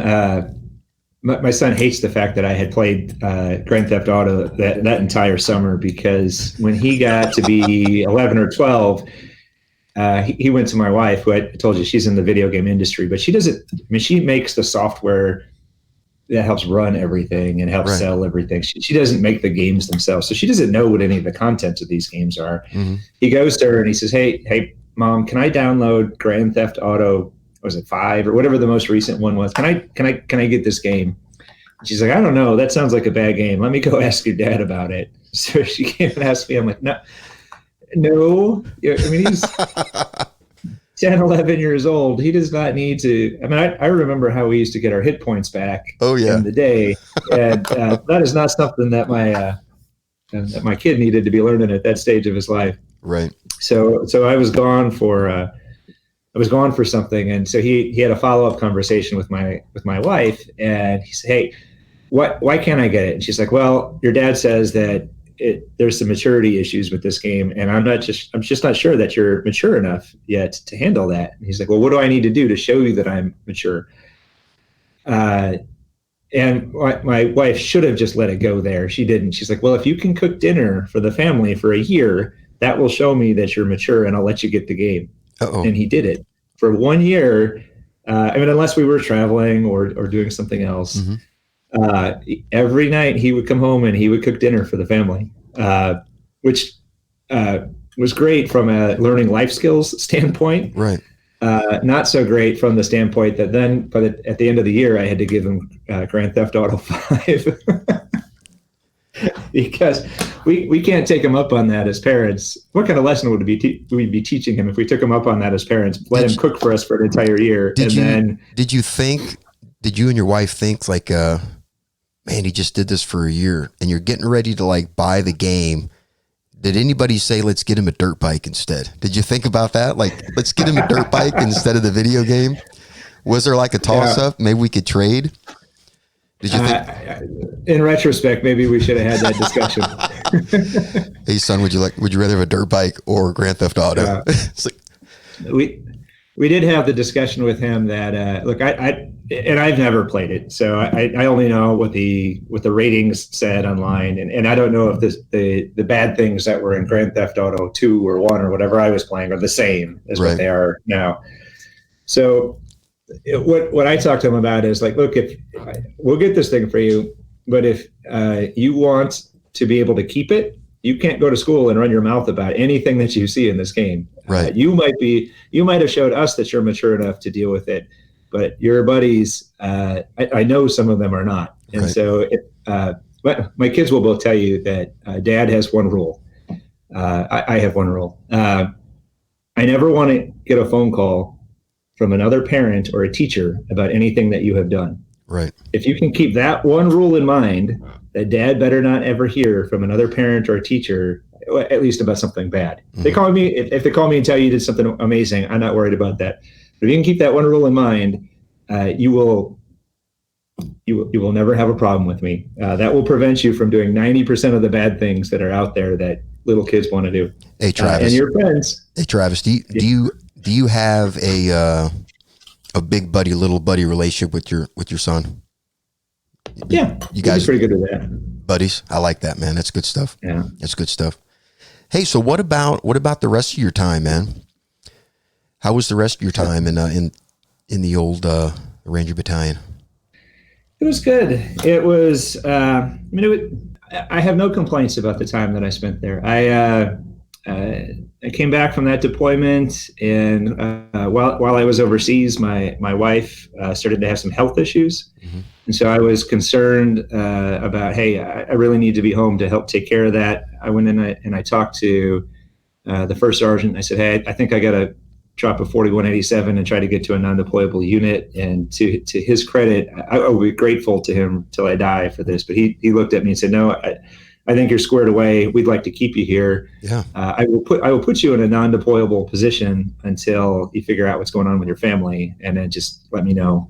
hates the fact that I had played Grand Theft Auto that entire summer, because when he got to be 11 or 12, he went to my wife, who I told you she's in the video game industry, but she doesn't. She makes the software that helps run everything and helps sell everything. She doesn't make the games themselves, so she doesn't know what any of the contents of these games are. Mm-hmm. He goes to her and he says, "Hey, Mom, can I download Grand Theft Auto? Was it 5 or whatever the most recent one was? Can I get this game?" She's like, "I don't know. That sounds like a bad game. Let me go ask your dad about it." So she came and asked me. I'm like, No, he's 10, 11 years old. He does not need to. I remember how we used to get our hit points back in the day. And that is not something that my kid needed to be learning at that stage of his life. Right. So I was gone for something. And so he had a follow-up conversation with my wife, and he said, "Hey, why can't I get it? And she's like, well, your dad says that there's some maturity issues with this game, and I'm just not sure that you're mature enough yet to handle that. And he's like, well, what do I need to do to show you that I'm mature? And my wife should have just let it go there. She didn't. She's like, well, if you can cook dinner for the family for a year, that will show me that you're mature, and I'll let you get the game. Uh-oh. And he did it for 1 year. Unless we were traveling or doing something else. Mm-hmm. Every night he would come home and he would cook dinner for the family, which was great from a learning life skills standpoint. Right. Not so great from the standpoint that then, but at the end of the year, I had to give him Grand Theft Auto 5 because we can't take him up on that as parents. What kind of lesson would we be teaching him if we took him up on that as parents? Let him cook for us for an entire year. Did you and your wife think like, man, he just did this for a year and you're getting ready to like buy the game. Did anybody say, let's get him a dirt bike instead? Did you think about that? Like, let's get him a dirt bike instead of the video game. Was there like a toss up? Maybe we could trade. Did you think? In retrospect, maybe we should have had that discussion. Hey son, would you rather have a dirt bike or Grand Theft Auto? It's like, we did have the discussion with him that look, I've never played it, so I only know what the ratings said online, and I don't know if the bad things that were in Grand Theft Auto 2 or 1 or whatever I was playing are the same as what they are now. So what I talked to him about is like, look, if we'll get this thing for you, but if you want to be able to keep it, you can't go to school and run your mouth about anything that you see in this game. Right. You might have showed us that you're mature enough to deal with it, but your buddies, I know some of them are not. And right. So my kids will both tell you that Dad has one rule. I have one rule. I never want to get a phone call from another parent or a teacher about anything that you have done. Right. If you can keep that one rule in mind, that Dad better not ever hear from another parent or a teacher, at least about something bad. Mm-hmm. They call me, if they call me and tell you did something amazing, I'm not worried about that. But if you can keep that one rule in mind, you will never have a problem with me. That will prevent you from doing 90% of the bad things that are out there that little kids want to do. Hey Travis, and your friends. Hey Travis, do you have a big buddy, little buddy relationship with your son? Yeah, you guys pretty good with that. Buddies. I like that, man. That's good stuff. Yeah, that's good stuff. Hey, so what about the rest of your time, man? How was the rest of your time in the old Ranger Battalion? It was good. It was. I have no complaints about the time that I spent there. I came back from that deployment, and while I was overseas, my wife started to have some health issues, mm-hmm. and so I was concerned about, hey, I really need to be home to help take care of that. I went in and I talked to the first sergeant. I said, hey, I think I got to drop a 4187 and try to get to a non-deployable unit. And to his credit, I will be grateful to him till I die for this. But he looked at me and said, no, I think you're squared away. We'd like to keep you here. Yeah. I will put you in a non-deployable position until you figure out what's going on with your family, and then just let me know.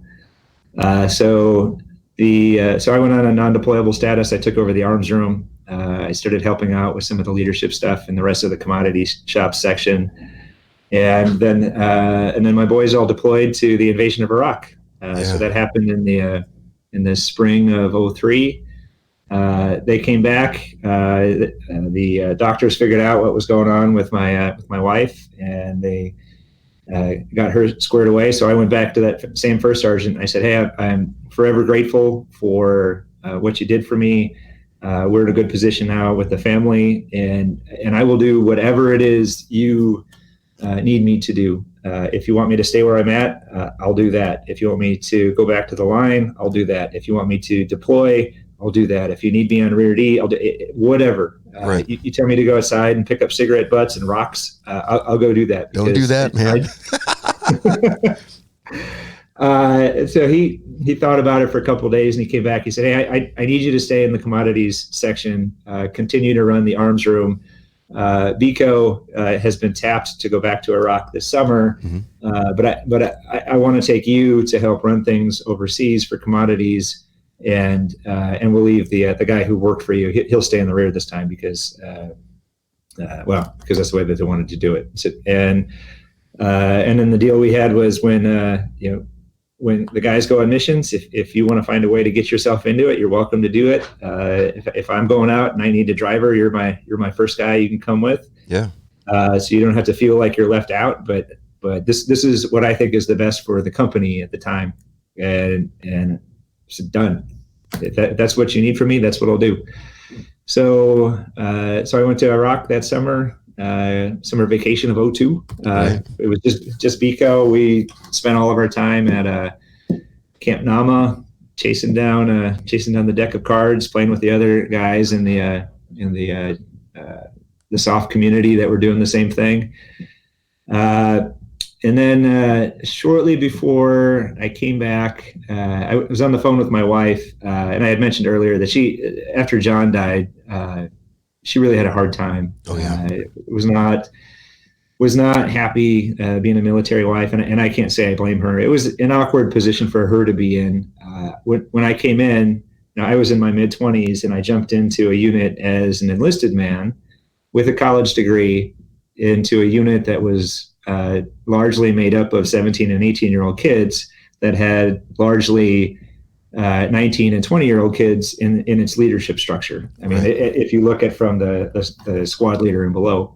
So I went on a non-deployable status. I took over the arms room. I started helping out with some of the leadership stuff and the rest of the commodity shop section. And then my boys all deployed to the invasion of Iraq. So that happened in the spring of 2003. They came back. The doctors figured out what was going on with my wife, and they got her squared away. So I went back to that same first sergeant. I said, "Hey, I'm forever grateful for what you did for me. We're in a good position now with the family, and I will do whatever it is you need me to do. If you want me to stay where I'm at, I'll do that. If you want me to go back to the line, I'll do that. If you want me to deploy, I'll do that. If you need me on rear D, I'll do it, whatever. Right. You tell me to go outside and pick up cigarette butts and rocks, I'll go do that. Don't do that, man. So he thought about it for a couple of days, and he came back. He said, hey, I need you to stay in the commodities section, continue to run the arms room. BCO has been tapped to go back to Iraq this summer, mm-hmm. But I want to take you to help run things overseas for commodities. and we'll leave the guy who worked for you. He'll stay in the rear this time because because that's the way that they wanted to do it. So, and then the deal we had was when when the guys go on missions, if you want to find a way to get yourself into it, you're welcome to do it. If I'm going out and I need a driver, you're my first guy you can come with. Yeah. So you don't have to feel like you're left out. But this is what I think is the best for the company at the time. And it's done. If that's what you need from me, that's what I'll do. So I went to Iraq that summer. Summer vacation of 2002. It was just BCO. We spent all of our time at Camp Nama, chasing down the deck of cards, playing with the other guys in the soft community that were doing the same thing. And then shortly before I came back, I was on the phone with my wife, and I had mentioned earlier that after John died, she really had a hard time. Oh yeah, was not happy being a military wife, and I can't say I blame her. It was an awkward position for her to be in. When I came in, I was in my mid-20s, and I jumped into a unit as an enlisted man with a college degree into a unit that was largely made up of 17 and 18-year-old kids that had largely 19 and 20-year-old kids in its leadership structure. I mean, if you look at from the squad leader and below.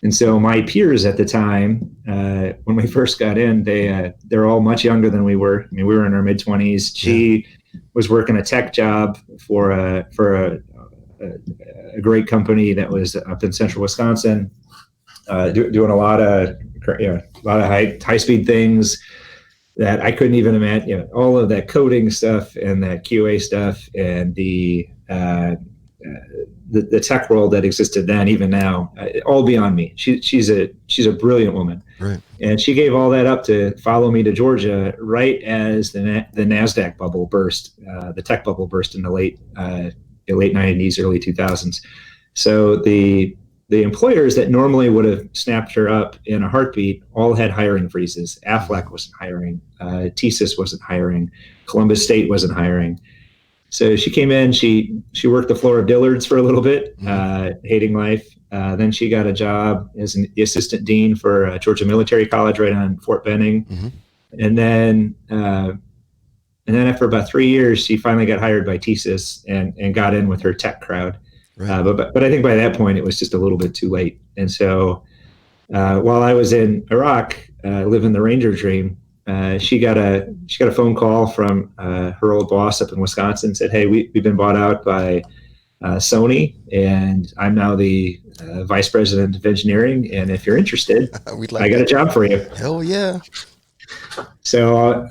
And so my peers at the time, when we first got in, they're all much younger than we were. I mean, we were in our mid-20s. She was working a tech job for a great company that was up in central Wisconsin, doing a lot of high-speed things that I couldn't even imagine. All of that coding stuff and that QA stuff and the tech world that existed then, even now, all beyond me. She's a brilliant woman, right? And she gave all that up to follow me to Georgia right as the NASDAQ bubble burst, the tech bubble burst in the late 90s, early 2000s. So the employers that normally would have snapped her up in a heartbeat all had hiring freezes. Aflac wasn't hiring. TSYS wasn't hiring. Columbus State wasn't hiring. So she came in, she worked the floor of Dillard's for a little bit, hating life. Then she got a job as the assistant dean for Georgia Military College right on Fort Benning. Mm-hmm. And then after about 3 years, she finally got hired by TSYS and got in with her tech crowd. Right. But I think by that point, it was just a little bit too late. And so while I was in Iraq, living the Ranger dream, she got a phone call from her old boss up in Wisconsin, said, "Hey, we've been bought out by Sony, and I'm now the vice president of engineering. And if you're interested, I got a job for you." Hell yeah! So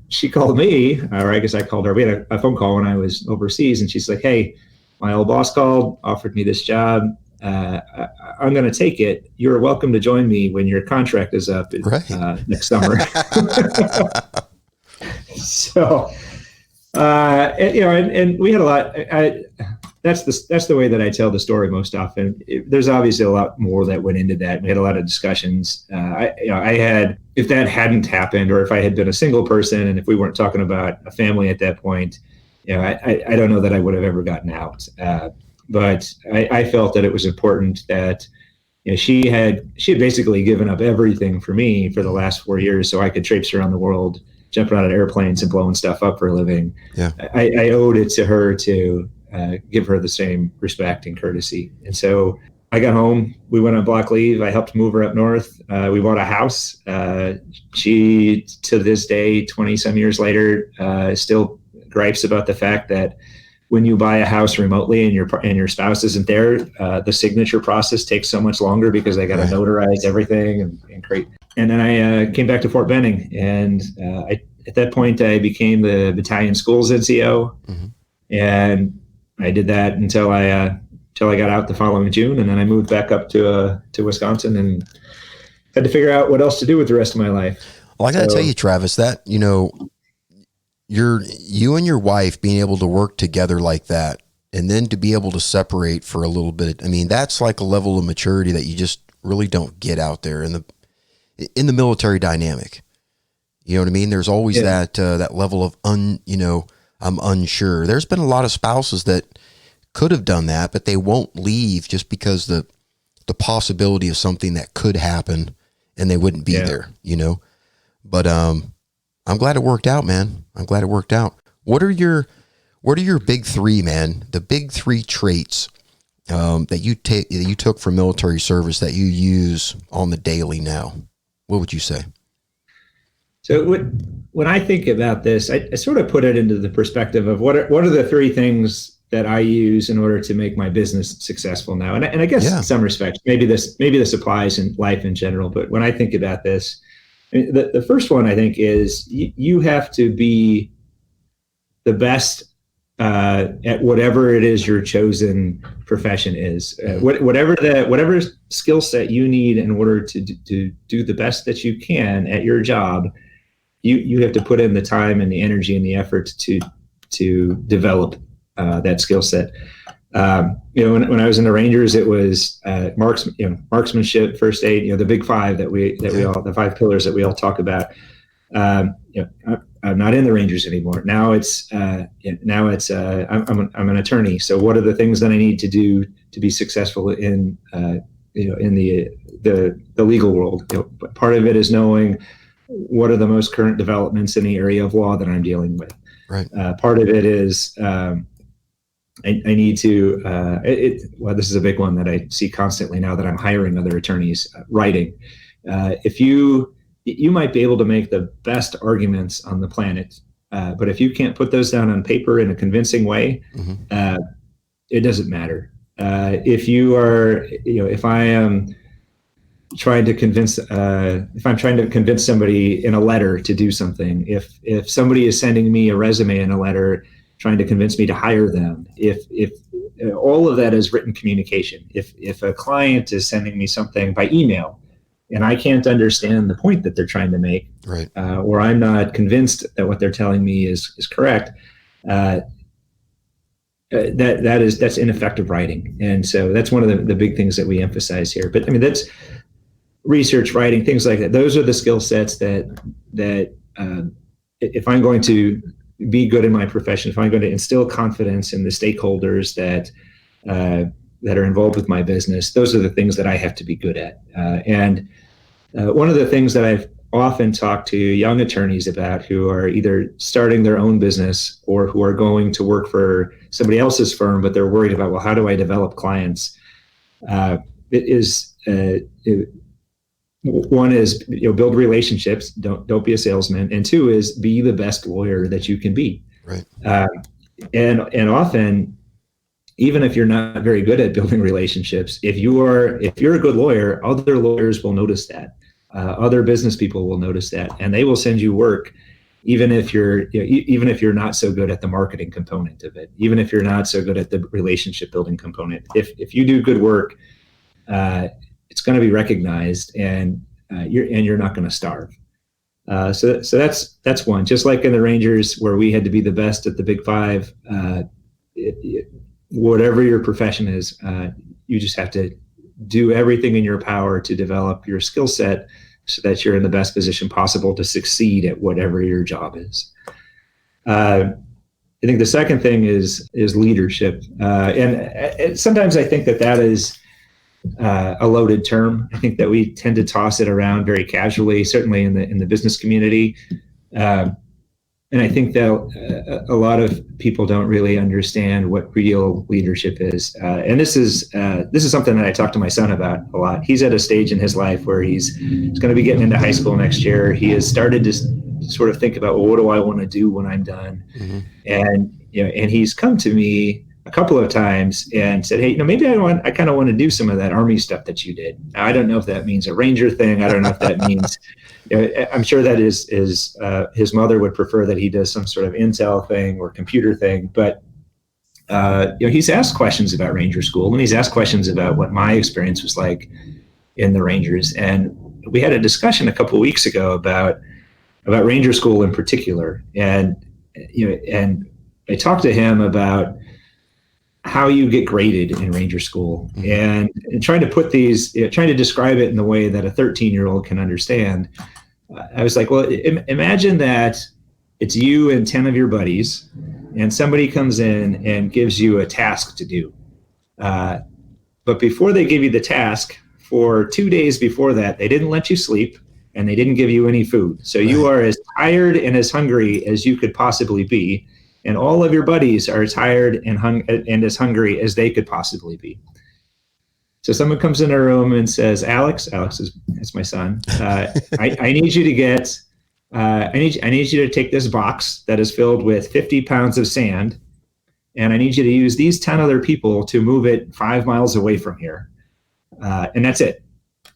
she called me, or I guess I called her. We had a phone call when I was overseas, and she's like, "Hey, my old boss called, offered me this job. I'm going to take it. You're welcome to join me when your contract is up next summer." So, and we had a lot. That's the way that I tell the story most often. There's obviously a lot more that went into that. We had a lot of discussions. I had, if that hadn't happened, or if I had been a single person, and if we weren't talking about a family at that point, I don't know that I would have ever gotten out. But I felt that it was important that she had basically given up everything for me for the last 4 years, so I could traipse around the world, jumping out of airplanes and blowing stuff up for a living. Yeah. I owed it to her to give her the same respect and courtesy. And so I got home. We went on block leave. I helped move her up north. We bought a house. She, to this day, 20 some years later, still gripes about the fact that when you buy a house remotely and your spouse isn't there, the signature process takes so much longer because they got to notarize everything and create. And then I came back to Fort Benning, and at that point I became the battalion schools NCO, and I did that until I got out the following June, and then I moved back up to Wisconsin and had to figure out what else to do with the rest of my life. Well, I got to tell you, Travis, that you and your wife being able to work together like that, and then to be able to separate for a little bit. I mean, that's like a level of maturity that you just really don't get out there in the military dynamic. You know what I mean? There's always that level of I'm unsure. There's been a lot of spouses that could have done that, but they won't leave just because the possibility of something that could happen and they wouldn't be there, you know? But, I'm glad it worked out, man. I'm glad it worked out. What are your big three, man? The big three traits, that you took from military service that you use on the daily now? What would you say? So when I think about this, I sort of put it into the perspective of what are the three things that I use in order to make my business successful now. And I guess in some respects, maybe this applies in life in general. But when I think about this, I mean, the first one I think is you have to be the best at whatever it is your chosen profession is. Whatever skill set you need in order to do the best that you can at your job, you have to put in the time and the energy and the effort to develop that skill set. When I was in the Rangers, it was marksmanship, first aid, the big five that we all, the five pillars that we all talk about. I'm not in the Rangers anymore. Now I'm an attorney. So what are the things that I need to do to be successful in the legal world? Part of it is knowing what are the most current developments in the area of law that I'm dealing with. Right. Part of it is I need to, this is a big one that I see constantly now that I'm hiring other attorneys, writing. If you might be able to make the best arguments on the planet, but if you can't put those down on paper in a convincing way, it doesn't matter. If I am trying to convince, if I'm trying to convince somebody in a letter to do something, if somebody is sending me a resume in a letter trying to convince me to hire them, if all of that is written communication, if a client is sending me something by email and I can't understand the point that they're trying to make, right, or I'm not convinced that what they're telling me is correct, that's ineffective writing. And so that's one of the big things that we emphasize here. But I mean, that's research, writing, things like that. Those are the skill sets that if I'm going to be good in my profession, if I'm going to instill confidence in the stakeholders that are involved with my business, those are the things that I have to be good at. And one of the things that I've often talked to young attorneys about who are either starting their own business or who are going to work for somebody else's firm, but they're worried about, well, how do I develop clients? One is, build relationships. Don't be a salesman. And two is be the best lawyer that you can be. Right. And often, even if you're not very good at building relationships, if you're a good lawyer, other lawyers will notice that. Other business people will notice that, and they will send you work, even if you're not so good at the marketing component of it, even if you're not so good at the relationship building component. If you do good work, it's going to be recognized, and you're not going to starve. So that's one. Just like in the Rangers, where we had to be the best at the Big Five, whatever your profession is, you just have to do everything in your power to develop your skill set so that you're in the best position possible to succeed at whatever your job is. I think the second thing is leadership, and sometimes I think that is a loaded term. I think that we tend to toss it around very casually, certainly in the business community. And I think that a lot of people don't really understand what real leadership is. And this is something that I talk to my son about a lot. He's at a stage in his life where he's going to be getting into high school next year. He has started to sort of think about, well, what do I want to do when I'm done? Mm-hmm. And he's come to me a couple of times and said, hey, maybe I kind of want to do some of that Army stuff that you did. Now, I don't know if that means a Ranger thing. I don't know if that means, I'm sure that is his mother would prefer that he does some sort of intel thing or computer thing. But, he's asked questions about Ranger School, and he's asked questions about what my experience was like in the Rangers. And we had a discussion a couple of weeks ago about Ranger School in particular. And I talked to him about how you get graded in Ranger School, and trying to put these, trying to describe it in the way that a 13-year-old can understand. I was like, well, imagine that it's you and 10 of your buddies, and somebody comes in and gives you a task to do. But before they give you the task, for 2 days before that, they didn't let you sleep and they didn't give you any food. So you are as tired and as hungry as you could possibly be. And all of your buddies are tired and as hungry as they could possibly be. So someone comes in a room and says, Alex is my son. I need you to get, I need you to take this box that is filled with 50 pounds of sand, and I need you to use these 10 other people to move it 5 miles away from here. And that's it.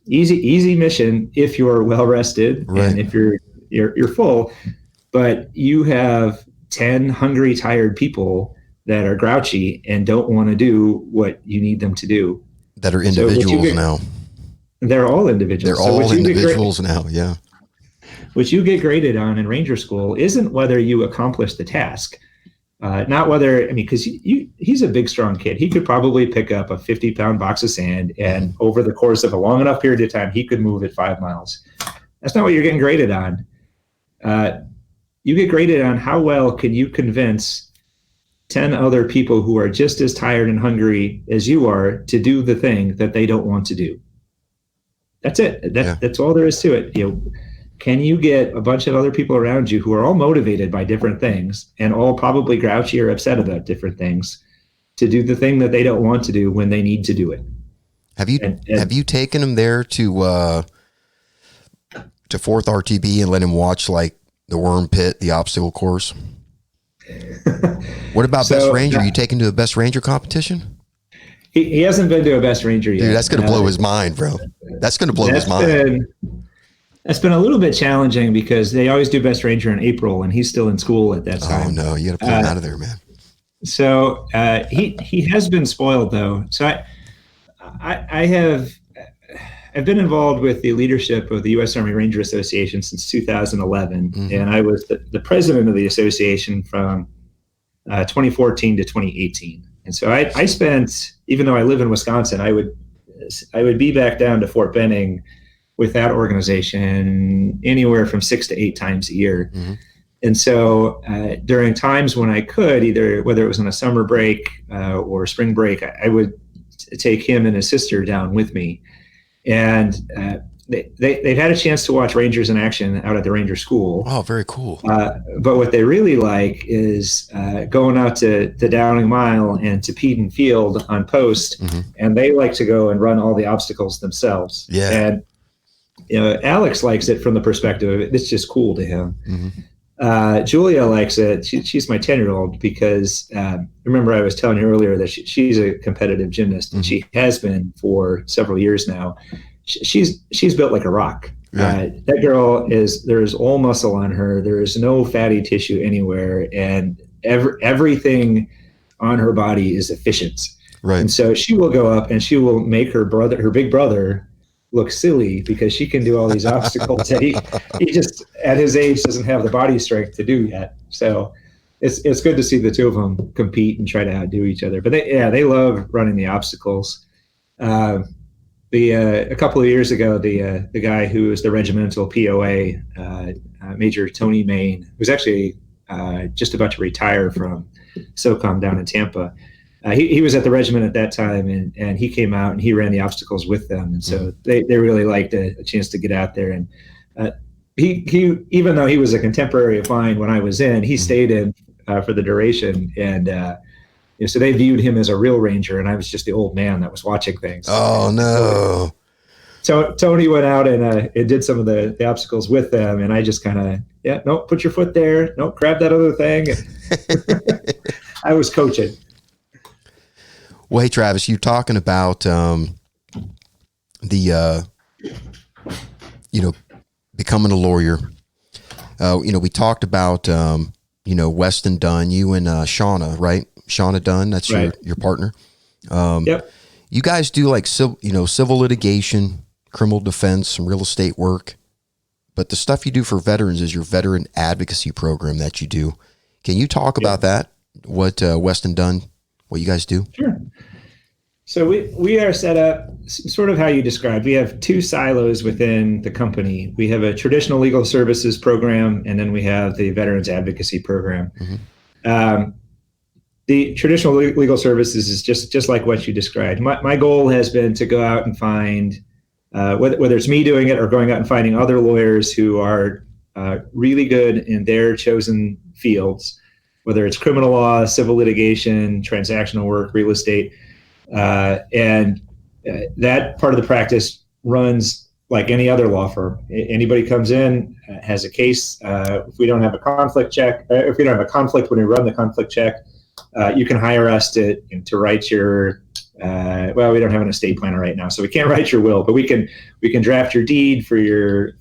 Easy mission if you're well rested and if you're full, but you have 10 hungry, tired people that are grouchy and don't want to do what you need them to do. That are individuals now. They're all individuals. They're all individuals now. Yeah. What you get graded on in Ranger School isn't whether you accomplish the task. Not whether, because he's a big, strong kid. He could probably pick up a 50-pound box of sand, and over the course of a long enough period of time, he could move it 5 miles. That's not what you're getting graded on. You get graded on how well can you convince 10 other people who are just as tired and hungry as you are to do the thing that they don't want to do. That's it. That's all there is to it. Can you get a bunch of other people around you who are all motivated by different things and all probably grouchy or upset about different things to do the thing that they don't want to do when they need to do it? Have you taken them there to 4th RTB and let him watch like the worm pit, the obstacle course? What about Best Ranger? You taken to a Best Ranger competition? He hasn't been to a Best Ranger yet. Dude, that's going to blow his mind, bro. That's going to blow his mind. That's been a little bit challenging because they always do Best Ranger in April, and he's still in school at that time. Oh no, you got to pull him out of there, man. So he has been spoiled though. So I've been involved with the leadership of the U.S. Army Ranger Association since 2011, and I was the president of the association from 2014 to 2018. And so I spent, even though I live in Wisconsin, I would be back down to Fort Benning with that organization anywhere from 6 to 8 times a year. And so during times when I could, either whether it was on a summer break or spring break, I would take him and his sister down with me. And they've had a chance to watch Rangers in action out at the Ranger School. Oh, very cool. But what they really like is going out to Downing Mile and to Peden Field on post, and they like to go and run all the obstacles themselves. Yeah. And Alex likes it from the perspective of it's just cool to him. Julia likes it. She's my 10-year-old because remember I was telling you earlier that she's a competitive gymnast, and she has been for several years now. She's built like a rock. That girl there's all muscle on her. There is no fatty tissue anywhere, and everything on her body is efficient. Right. And so she will go up and she will make her big brother, look silly because she can do all these obstacles that he just at his age doesn't have the body strength to do yet. So it's good to see the two of them compete and try to outdo each other. But they love running the obstacles. A couple of years ago, the guy who was the regimental POA, Major Tony Main, who's actually just about to retire from SOCOM down in Tampa. He was at the regiment at that time, and he came out and he ran the obstacles with them. And so they really liked a chance to get out there. And he even though he was a contemporary of mine when I was in, he stayed in for the duration. And so they viewed him as a real Ranger, and I was just the old man that was watching things. Oh, no. So Tony went out and did some of the obstacles with them, and I just kind of, no, put your foot there. No, grab that other thing. I was coaching. Well, hey, Travis, you talking about becoming a lawyer. We talked about, Weston Dunn, you and Shauna, right? Shauna Dunn, that's right. your partner. Yep. You guys do like civil litigation, criminal defense, some real estate work. But the stuff you do for veterans is your Veteran Advocacy Program that you do. Can you talk about that? What Weston Dunn, what you guys do? Sure. So we are set up sort of how you described. We have 2 silos within the company. We have a traditional legal services program, and then we have the Veterans Advocacy Program. The traditional legal services is just like what you described. My goal has been to go out and find, whether it's me doing it or going out and finding other lawyers who are really good in their chosen fields, whether it's criminal law, civil litigation, transactional work, real estate. And that part of the practice runs like any other law firm. Anybody comes in, has a case. If we don't have a conflict check, if we don't have a conflict when we run the conflict check, you can hire us to write your. Well, we don't have an estate planner right now, so we can't write your will, but we can draft your deed for your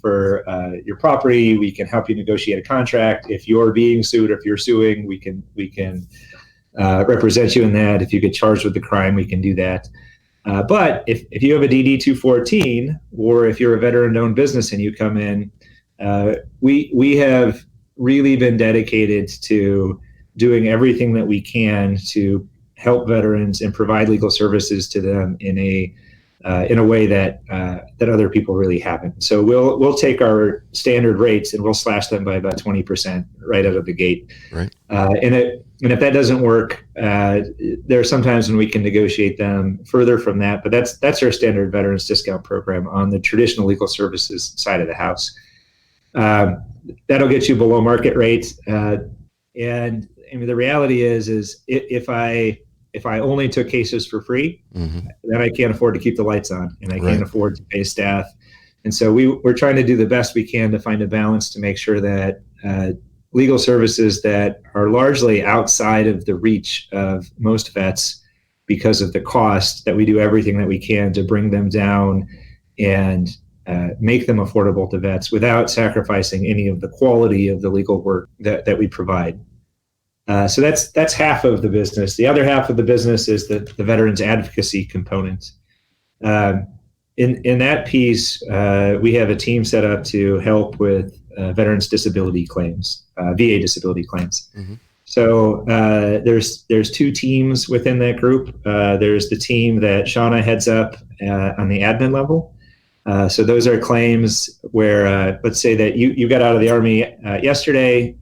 property. We can help you negotiate a contract. If you're being sued or if you're suing, we can represent you in that. If you get charged with the crime, we can do that. But if you have a DD 214, or if you're a veteran-owned business and you come in, we have really been dedicated to doing everything that we can to help veterans and provide legal services to them in a way that other people really haven't. So we'll take our standard rates and we'll slash them by about 20% right out of the gate. Right. And if that doesn't work, there are some times when we can negotiate them further from that. But that's our standard veterans discount program on the traditional legal services side of the house. That'll get you below market rates. And I mean, the reality is if I only took cases for free, then I can't afford to keep the lights on, and I can't afford to pay staff. And so we're trying to do the best we can to find a balance to make sure that legal services that are largely outside of the reach of most vets because of the cost, that we do everything that we can to bring them down and make them affordable to vets without sacrificing any of the quality of the legal work that we provide. So that's half of the business. The other half of the business is the Veterans Advocacy component. In that piece, we have a team set up to help with veterans disability claims, VA disability claims. Mm-hmm. So there's two teams within that group. There's the team that Shauna heads up on the admin level. So those are claims where, let's say that you got out of the Army yesterday,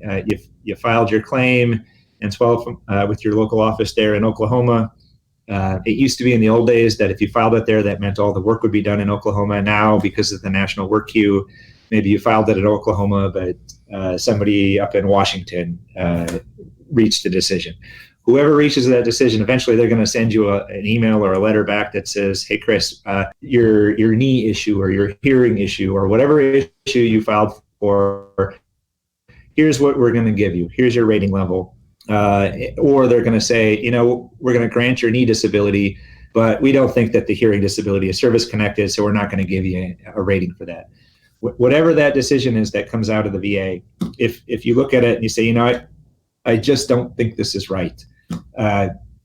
you filed your claim and 12 with your local office there in Oklahoma. It used to be in the old days that if you filed it there, that meant all the work would be done in Oklahoma. Now, because of the national work queue, maybe you filed it in Oklahoma, but somebody up in Washington reached a decision. Whoever reaches that decision, eventually they're going to send you an email or a letter back that says, hey, Chris, your knee issue or your hearing issue or whatever issue you filed for, here's what we're going to give you. Here's your rating level. Or they're going to say, we're going to grant your knee disability, but we don't think that the hearing disability is service connected, so we're not going to give you a rating for that. Whatever that decision is that comes out of the VA, if you look at it and you say, I just don't think this is right,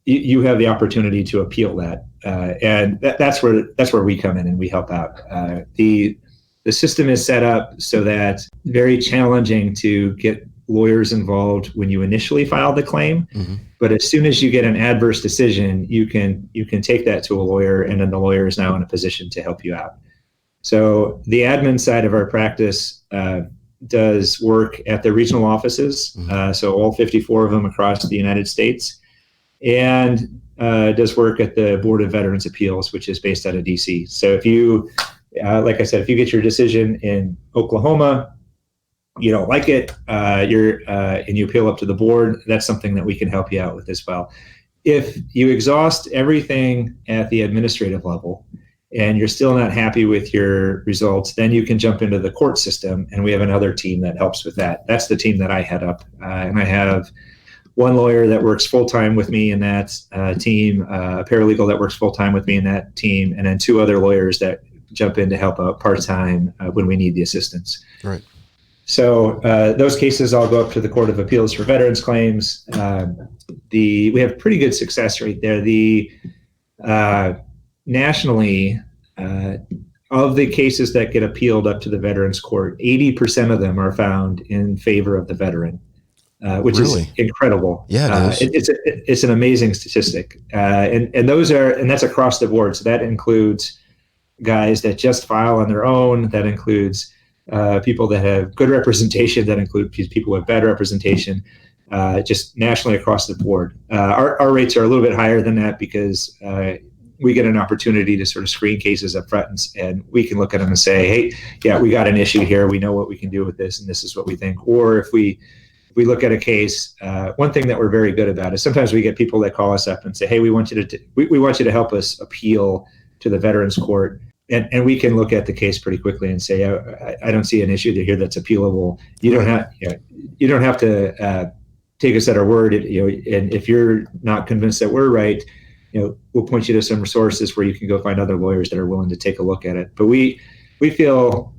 you have the opportunity to appeal that, and that's where we come in and we help out. The system is set up so that it's very challenging to get lawyers involved when you initially file the claim, but as soon as you get an adverse decision, you can take that to a lawyer, and then the lawyer is now in a position to help you out. So the admin side of our practice does work at the regional offices, so all 54 of them across the United States, and does work at the Board of Veterans Appeals, which is based out of DC. So if you, like I said, if you get your decision in Oklahoma, you don't like it, and you appeal up to the board, that's something that we can help you out with as well. If you exhaust everything at the administrative level and you're still not happy with your results, then you can jump into the court system, and we have another team that helps with that. That's the team that I head up, and I have one lawyer that works full-time with me in that team, a paralegal that works full-time with me in that team, and then two other lawyers that jump in to help out part-time when we need the assistance. Right. So those cases all go up to the Court of Appeals for veterans claims. We have pretty good success rate there. Nationally, of the cases that get appealed up to the Veterans Court, 80% of them are found in favor of the veteran, which is incredible. Yeah, it's an amazing statistic, and that's across the board. So that includes guys that just file on their own. That includes people that have good representation, that include people with bad representation. just nationally across the board. Our rates are a little bit higher than that because we get an opportunity to sort of screen cases up front, and we can look at them and say, hey, yeah, we got an issue here. We know what we can do with this, and this is what we think. Or if we look at a case, one thing that we're very good about is sometimes we get people that call us up and say, hey, we want you to help us appeal to the Veterans Court. And we can look at the case pretty quickly and say, I don't see an issue here that's appealable. You don't have to take us at our word. And if you're not convinced that we're right, we'll point you to some resources where you can go find other lawyers that are willing to take a look at it. But we feel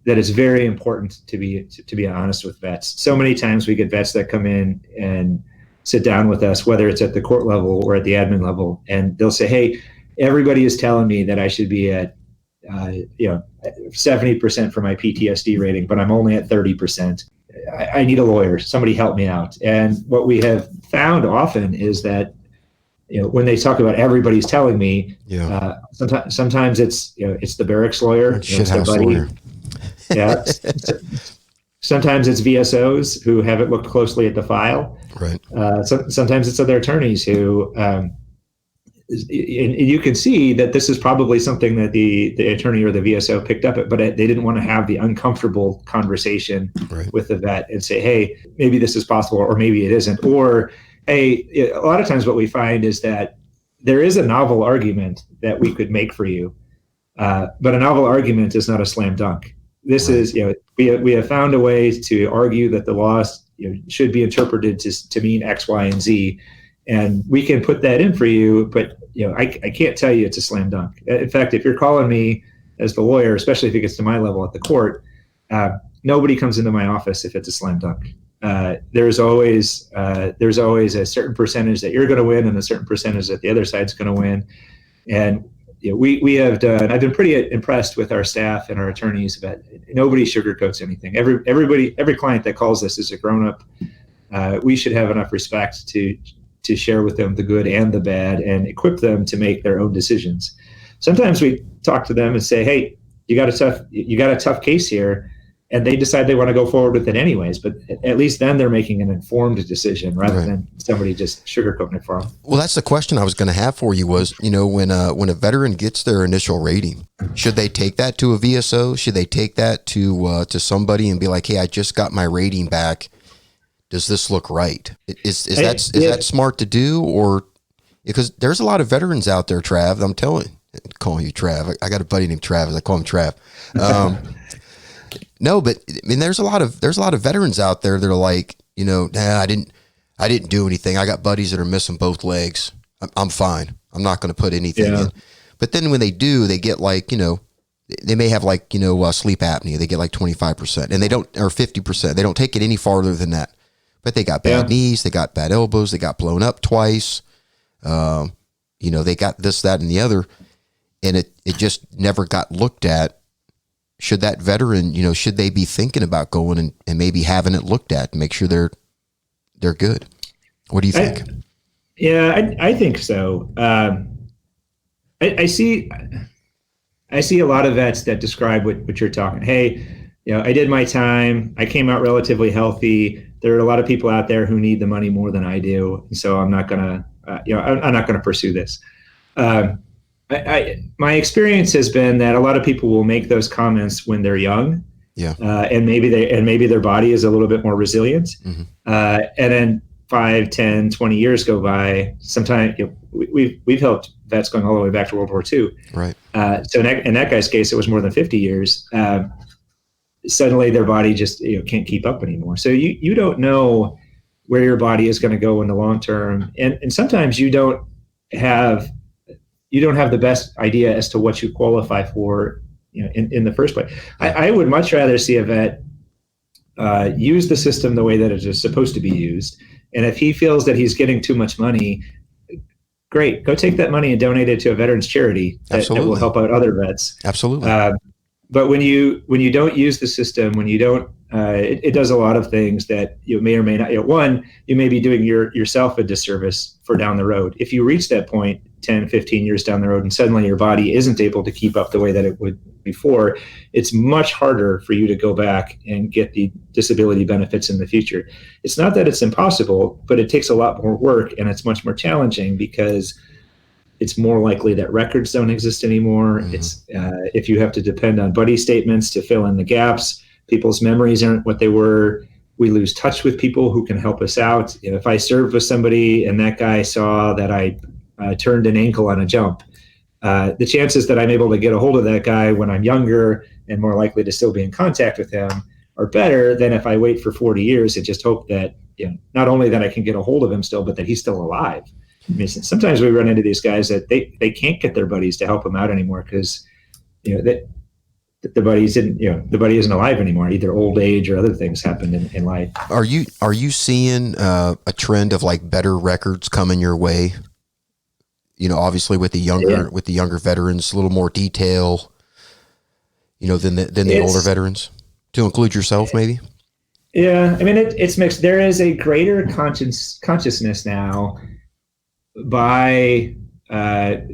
that it's very important to be honest with vets. So many times we get vets that come in and sit down with us, whether it's at the court level or at the admin level, and they'll say, hey, everybody is telling me that I should be at 70% for my PTSD rating, but I'm only at 30%. I need a lawyer. Somebody help me out. And what we have found often is that when they talk about everybody's telling me, sometimes it's the barracks lawyer, it's their buddy. Lawyer. Yeah. Sometimes it's VSOs who haven't looked closely at the file. Right. Sometimes it's other attorneys who, and you can see that this is probably something that the attorney or the VSO picked up, but they didn't want to have the uncomfortable conversation with the vet and say, hey, maybe this is possible, or maybe it isn't. Or, hey, a lot of times what we find is that there is a novel argument that we could make for you, but a novel argument is not a slam dunk. This is, we have found a way to argue that the law should be interpreted to mean X, Y, and Z, and we can put that in for you. But I can't tell you it's a slam dunk. In fact, if you're calling me as the lawyer, especially if it gets to my level at the court, nobody comes into my office if it's a slam dunk. There's always a certain percentage that you're going to win and a certain percentage that the other side's going to win. And we have done. I've been pretty impressed with our staff and our attorneys that nobody sugarcoats anything. Every client that calls us is a grown up. We should have enough respect to share with them the good and the bad and equip them to make their own decisions. Sometimes we talk to them and say, hey, you got a tough case here, and they decide they want to go forward with it anyways. But at least then they're making an informed decision rather than somebody just sugarcoating it for them. Well, that's the question I was going to have for you was, when a veteran gets their initial rating, should they take that to a VSO? Should they take that to somebody and be like, hey, I just got my rating back. Does this look right? Is that smart to do? Or because there's a lot of veterans out there, Trav, I'm calling you Trav. I got a buddy named Travis. I call him Trav. No, but I mean, there's a lot of veterans out there that are like, I didn't do anything. I got buddies that are missing both legs. I'm fine. I'm not going to put anything in. But then when they do, they get like, they may have like, sleep apnea. They get like 25% and they don't, or 50%. They don't take it any farther than that. But they got bad knees. They got bad elbows. They got blown up twice. They got this, that, and the other. And it just never got looked at. Should that veteran, should they be thinking about going and maybe having it looked at to make sure they're good? What do you think? I think so. I see a lot of vets that describe what you're talking. Hey, I did my time. I came out relatively healthy. There are a lot of people out there who need the money more than I do, and so I'm not gonna, I'm not gonna pursue this. My experience has been that a lot of people will make those comments when they're young, and maybe their body is a little bit more resilient, and then 5, 10, 20 years go by. Sometimes we've helped vets going all the way back to World War II. Right. So in that guy's case, it was more than 50 years. Suddenly their body just can't keep up anymore. So you don't know where your body is going to go in the long term, and sometimes you don't have the best idea as to what you qualify for, in the first place. I would much rather see a vet use the system the way that it is supposed to be used. And if he feels that he's getting too much money, great, go take that money and donate it to a veterans charity that will help out other vets. Absolutely. But when you don't use the system, when you don't, it does a lot of things that you may or may not. One, you may be doing yourself a disservice for down the road. If you reach that point 10, 15 years down the road and suddenly your body isn't able to keep up the way that it before, it's much harder for you to go back and get the disability benefits in the future. It's not that it's impossible, but it takes a lot more work, and it's much more challenging because it's more likely that records don't exist anymore. Mm-hmm. It's if you have to depend on buddy statements to fill in the gaps, people's memories aren't what they were. We lose touch with people who can help us out. If I served with somebody and that guy saw that I turned an ankle on a jump, the chances that I'm able to get a hold of that guy when I'm younger and more likely to still be in contact with him are better than if I wait for 40 years and just hope that, not only that I can get a hold of him still, but that he's still alive. I mean, sometimes we run into these guys that they can't get their buddies to help them out anymore because, the buddies didn't, the buddy isn't alive anymore. Either old age or other things happened in life. Are you seeing a trend of like better records coming your way? Obviously with the younger veterans, a little more detail, than the older veterans, to include yourself, maybe. Yeah, I mean it's mixed. There is a greater consciousness now by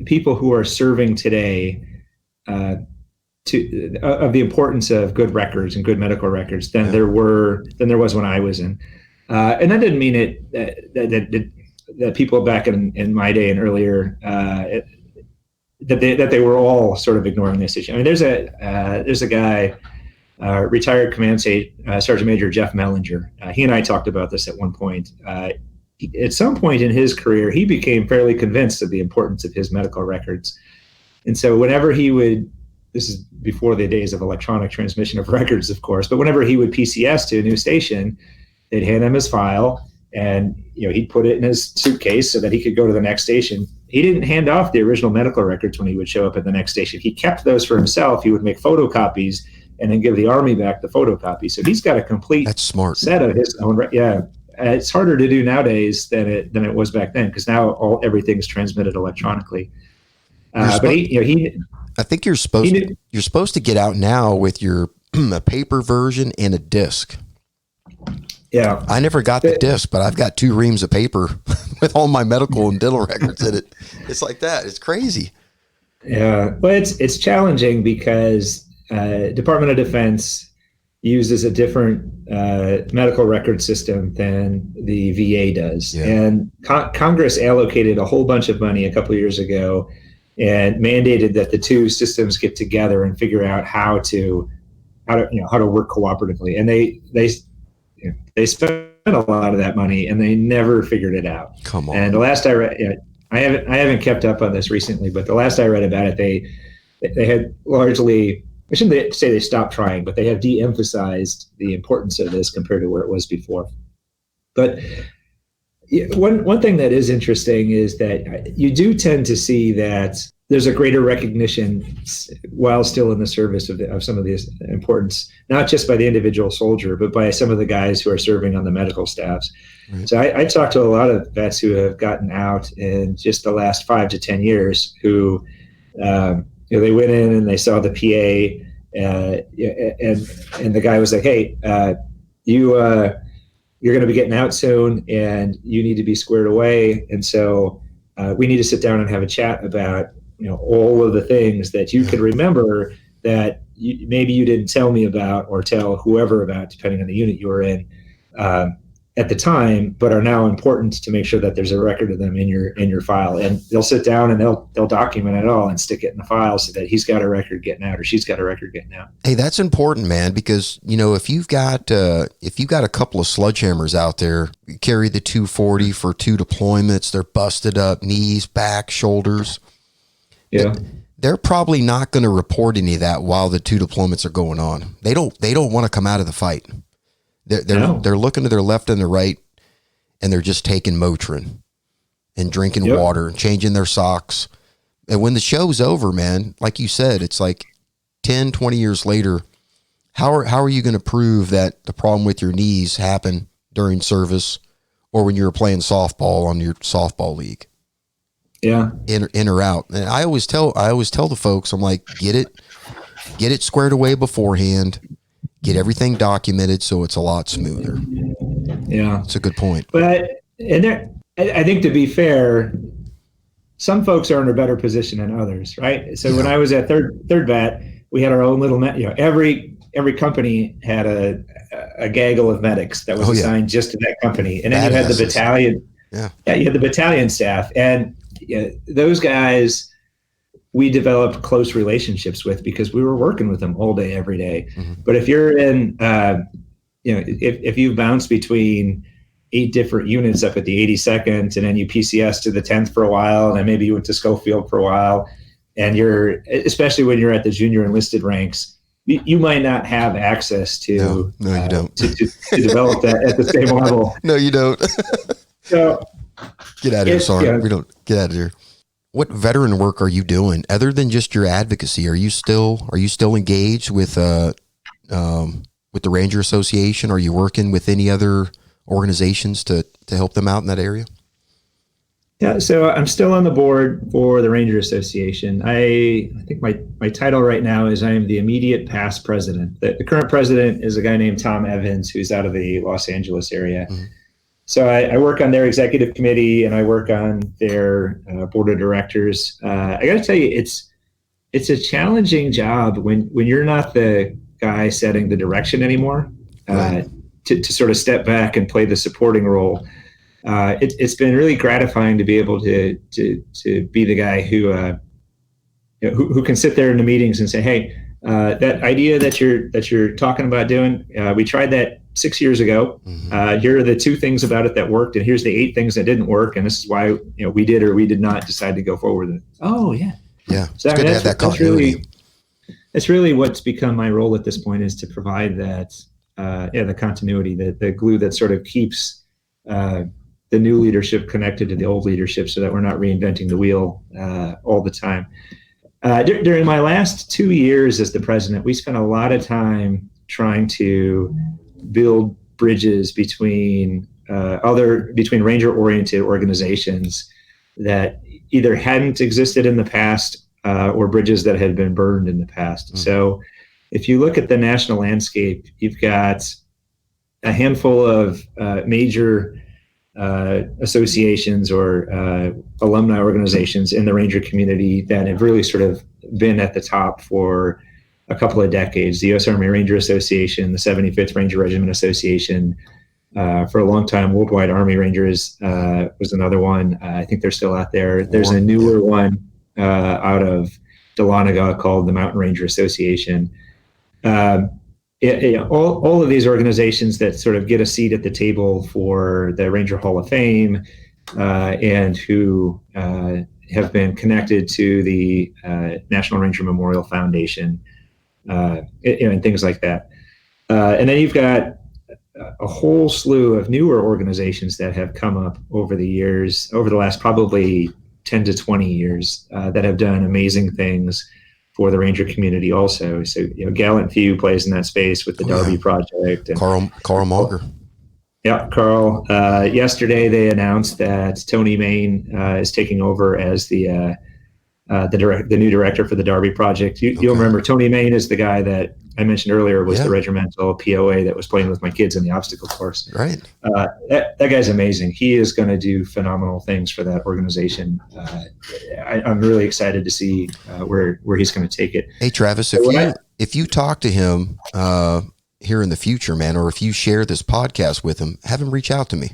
people who are serving today of the importance of good records and good medical records than there was when I was in, and that didn't mean that people back in my day and earlier that they were all sort of ignoring this issue. I mean, there's a guy, retired Command Sergeant Major Jeff Mellinger. He and I talked about this at one point. At some point in his career, he became fairly convinced of the importance of his medical records, and so whenever he would. This is before the days of electronic transmission of records, of course, but whenever he would PCS to a new station, they'd hand him his file and, he'd put it in his suitcase so that he could go to the next station. He didn't hand off the original medical records when he would show up at the next station. He kept those for himself. He would make photocopies and then give the Army back the photocopy. So he's got a complete set of his own. Yeah. It's harder to do nowadays than it was back then, because now everything's transmitted electronically. But I think you're supposed to get out now with your a paper version and a disc. Yeah, I never got the disc, but I've got 2 reams of paper with all my medical and dental records in it. It's like that. It's crazy. Yeah, but it's challenging because Department of Defense uses a different medical record system than the VA does, and Congress allocated a whole bunch of money a couple of years ago and mandated that the two systems get together and figure out how to work cooperatively. And they spent a lot of that money and they never figured it out. Come on. And the last I read, I haven't kept up on this recently, but the last I read about it, they had largely, I shouldn't say they stopped trying, but they have de-emphasized the importance of this compared to where it was before. But one thing that is interesting is that you do tend to see that there's a greater recognition while still in the service of some of this importance, not just by the individual soldier, but by some of the guys who are serving on the medical staffs. Right. So I talked to a lot of vets who have gotten out in just the last 5 to 10 years who, they went in and they saw the PA and the guy was like, hey, you're going to be getting out soon and you need to be squared away. And so we need to sit down and have a chat about, all of the things that you could remember that maybe you didn't tell me about or tell whoever about, depending on the unit you were in at the time, but are now important to make sure that there's a record of them in your file. And they'll sit down and they'll document it all and stick it in the file so that he's got a record getting out or she's got a record getting out. Hey, that's important, man, because if you've got a couple of sledgehammers out there, you carry the 240 for 2 deployments, they're busted up, knees, back, shoulders. Yeah. They're probably not going to report any of that while the 2 deployments are going on. They don't want to come out of the fight. They're looking to their left and their right, and they're just taking Motrin and drinking water and changing their socks. And when the show's over, man, like you said, it's like 10, 20 years later, how are you going to prove that the problem with your knees happened during service or when you were playing softball on your softball league? Yeah. In or out. And I always tell the folks, I'm like, get it squared away beforehand, get everything documented so it's a lot smoother. Yeah. It's a good point. But I think, to be fair, some folks are in a better position than others, right? So when I was at third Batt, we had our own little, every company had a gaggle of medics that was assigned just to that company. And then you had the battalion. Yeah, you had the battalion staff. And those guys, we developed close relationships with because we were working with them all day, every day. Mm-hmm. But if you're in, if you bounce between 8 different units up at the 82nd, and then you PCS to the 10th for a while, and then maybe you went to Schofield for a while, and especially when you're at the junior enlisted ranks, you might not have access to no, you don't to develop that at the same level. No, you don't. So get out of here, Sergeant. We don't get out of here. What veteran work are you doing other than just your advocacy? Are you still engaged with the Ranger Association? Are you working with any other organizations to help them out in that area? Yeah, so I'm still on the board for the Ranger Association. I think my title right now is I am the immediate past president. The current president is a guy named Tom Evans, who's out of the Los Angeles area. Mm-hmm. So I work on their executive committee and I work on their board of directors. I got to tell you, it's a challenging job when you're not the guy setting the direction anymore. Right. To sort of step back and play the supporting role. It's been really gratifying to be able to be the guy who can sit there in the meetings and say, hey, that idea that you're talking about doing, we tried that 6 years ago. Mm-hmm. Here are the 2 things about it that worked, and here's the 8 things that didn't work, and this is why we did or we did not decide to go forward with it. Oh yeah, yeah. So it's good to have that continuity. That's really what's become my role at this point, is to provide that the continuity, the glue that sort of keeps the new leadership connected to the old leadership, so that we're not reinventing the wheel all the time. During my last 2 years as the president, we spent a lot of time trying to build bridges between Ranger-oriented organizations that either hadn't existed in the past or bridges that had been burned in the past. Mm-hmm. So if you look at the national landscape, you've got a handful of major associations or alumni organizations in the Ranger community that have really sort of been at the top for a couple of decades. The U.S. Army Ranger Association, the 75th Ranger Regiment Association, for a long time, Worldwide Army Rangers was another one. I think they're still out there. There's a newer one out of Dahlonega called the Mountain Ranger Association. All of these organizations that sort of get a seat at the table for the Ranger Hall of Fame and who have been connected to the National Ranger Memorial Foundation and things like that. And then you've got a whole slew of newer organizations that have come up over the last probably 10 to 20 years that have done amazing things for the Ranger community also. So, Gallant Few plays in that space with the Darby Project. And Carl Mauger. Yeah, Carl. Yesterday they announced that Tony Main is taking over as the new director for the Darby Project. You'll remember Tony Main is the guy that I mentioned earlier was the regimental POA that was playing with my kids in the obstacle course. Right. That guy's amazing. He is going to do phenomenal things for that organization. I'm really excited to see where he's going to take it. Hey, Travis, if you talk to him here in the future, man, or if you share this podcast with him, have him reach out to me.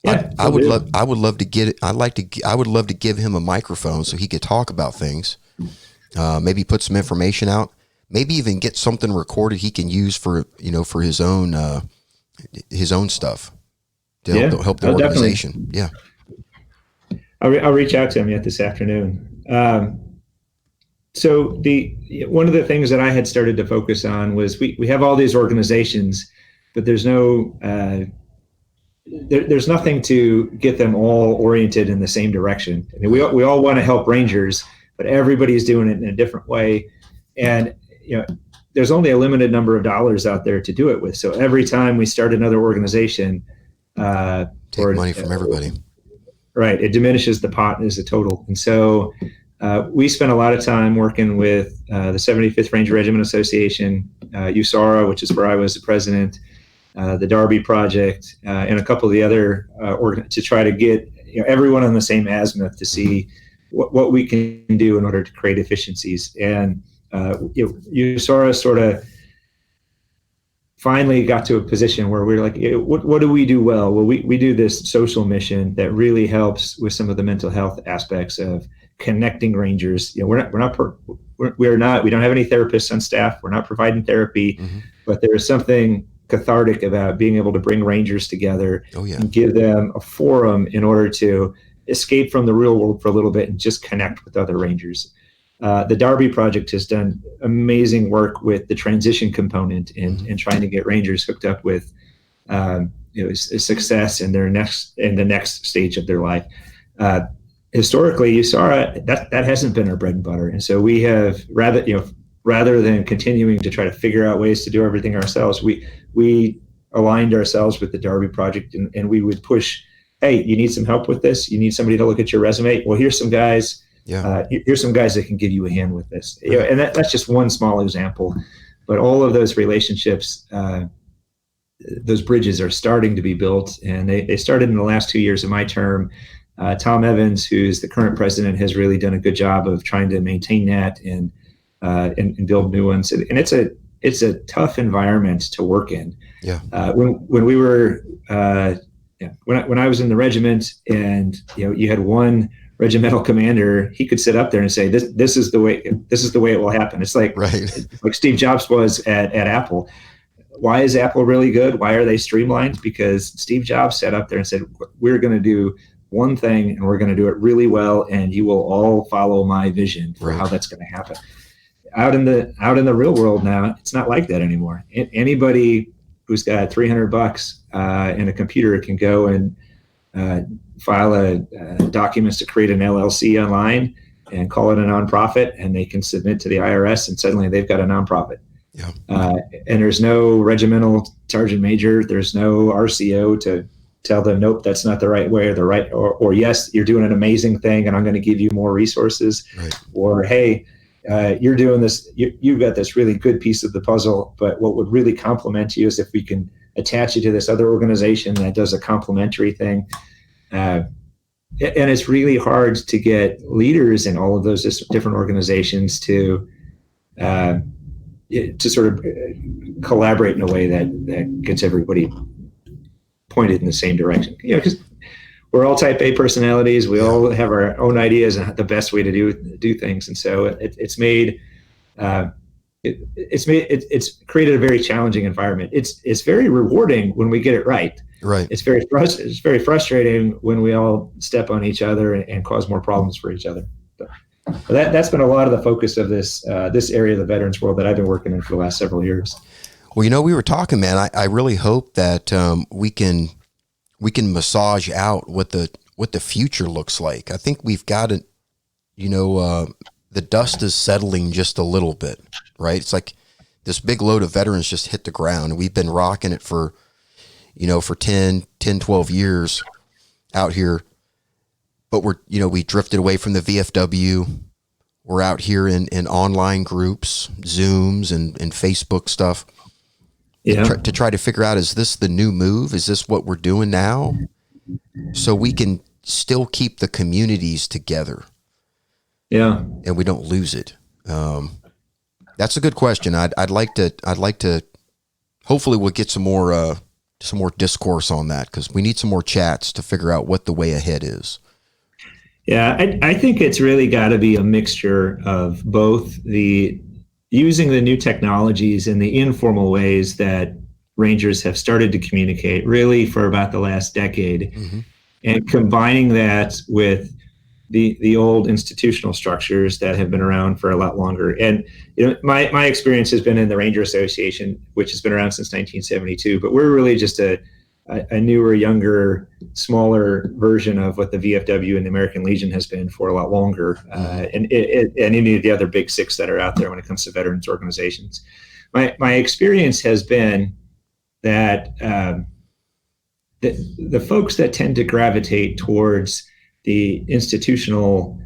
Yeah, I would love to give him a microphone so he could talk about things. Maybe put some information out. Maybe even get something recorded he can use for his own stuff to help the organization. Definitely. Yeah, I'll reach out to him yet this afternoon. So one of the things that I had started to focus on was we have all these organizations, but there's nothing to get them all oriented in the same direction. I mean, we all want to help Rangers, but everybody's doing it in a different way. And, there's only a limited number of dollars out there to do it with. So every time we start another organization, take money from everybody. Right. It diminishes the pot as a total. And so we spent a lot of time working with the 75th Ranger Regiment Association, USARA, which is where I was the president, the Darby Project, and a couple of the other to try to get everyone on the same azimuth to see what we can do in order to create efficiencies. And you saw us sort of finally got to a position where we're like, what do we do well? Well, we do this social mission that really helps with some of the mental health aspects of connecting Rangers. We don't have any therapists on staff. We're not providing therapy, Mm-hmm. but there is something cathartic about being able to bring Rangers together and give them a forum in order to escape from the real world for a little bit and just connect with other Rangers. The Darby Project has done amazing work with the transition component and trying to get Rangers hooked up with success in the next stage of their life. Historically, you saw that hasn't been our bread and butter, and so we have rather than continuing to try to figure out ways to do everything ourselves, we aligned ourselves with the Darby Project, and we would push, hey, you need some help with this? You need somebody to look at your resume? Well, here's some guys. Here's some guys that can give you a hand with this. And that's just one small example. But all of those relationships, those bridges are starting to be built. And they started in the last 2 years of my term. Tom Evans, who's the current president, has really done a good job of trying to maintain that and build new ones. And it's a tough environment to work in. When we were when I was in the regiment, and you had one regimental commander, he could sit up there and say, this is the way it will happen. It's like Steve Jobs was at Apple. Why is Apple really good? Why are they streamlined? Because Steve Jobs sat up there and said, we're going to do one thing and we're going to do it really well, and you will all follow my vision for how that's going to happen. Out in the real world now, it's not like that anymore. Anybody who's got $300 and a computer can go and file documents to create an LLC online and call it a nonprofit, and they can submit to the IRS, and suddenly they've got a nonprofit. And there's no regimental sergeant major, there's no RCO to tell them, nope, that's not the right way, or yes, you're doing an amazing thing and I'm going to give you more resources, or hey, you're doing this, you've got this really good piece of the puzzle, but what would really complement you is if we can attach you to this other organization that does a complementary thing. And it's really hard to get leaders in all of those different organizations to sort of collaborate in a way that gets everybody pointed in the same direction. Because we're all type A personalities. We all have our own ideas and the best way to do things. And so it's created a very challenging environment. It's very rewarding when we get it right. It's very frustrating when we all step on each other and cause more problems for each other. But that's been a lot of the focus of this area of the veterans world that I've been working in for the last several years. Well, we were talking, man. I really hope that we can massage out what the future looks like. I think we've got it. The dust is settling just a little bit, right? It's like this big load of veterans just hit the ground. We've been rocking it for 10, 12 years out here, but we drifted away from the VFW. We're out here in online groups, Zooms and Facebook stuff. To try to figure out, is this the new move? Is this what we're doing now? So we can still keep the communities together. And we don't lose it. That's a good question. I'd like to, hopefully we'll get some more discourse on that, because we need some more chats to figure out what the way ahead is. I think it's really got to be a mixture of both using the new technologies in the informal ways that Rangers have started to communicate really for about the last decade, and combining that with the old institutional structures that have been around for a lot longer. And my experience has been in the Ranger Association, which has been around since 1972, but we're really just a newer, younger, smaller version of what the VFW and the American Legion has been for a lot longer, and any of the other big six that are out there when it comes to veterans organizations. My experience has been that the folks that tend to gravitate towards the institutional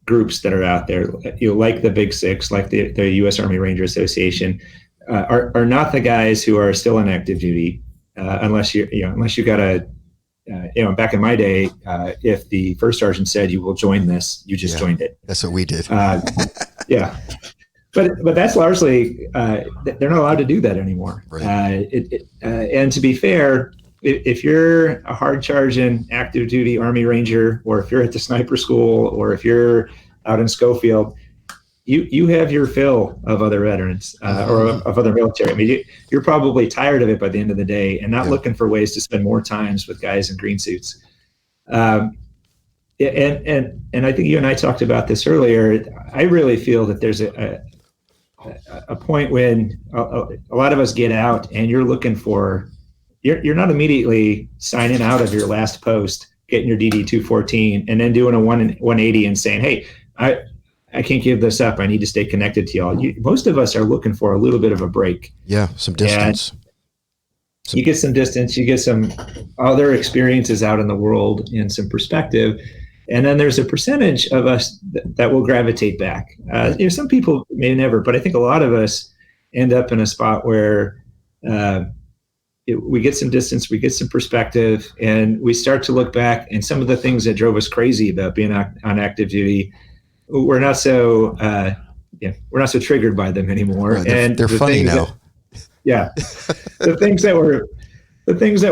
groups that are out there, like the big six, like the U.S. Army Ranger Association, are not the guys who are still on active duty. Unless you got back in my day, if the first sergeant said you will join this, you just joined it. That's what we did. Yeah. But that's largely, they're not allowed to do that anymore. Right. And to be fair, if you're a hard charging active duty Army Ranger, or if you're at the sniper school, or if you're out in Schofield, you have your fill of other veterans or of other military. I mean, you're probably tired of it by the end of the day and not looking for ways to spend more times with guys in green suits. And I think you and I talked about this earlier. I really feel that there's a point when a lot of us get out and you're looking for, you're not immediately signing out of your last post, getting your DD 214, and then doing a 180 and saying, hey, I can't give this up. I need to stay connected to y'all. Most of us are looking for a little bit of a break. Yeah, some distance. You get some distance, you get some other experiences out in the world and some perspective. And then there's a percentage of us that will gravitate back. Some people may never, but I think a lot of us end up in a spot where we get some distance, we get some perspective, and we start to look back. And some of the things that drove us crazy about being on active duty, we're not so triggered by them anymore. Right, and they're funny now. The things that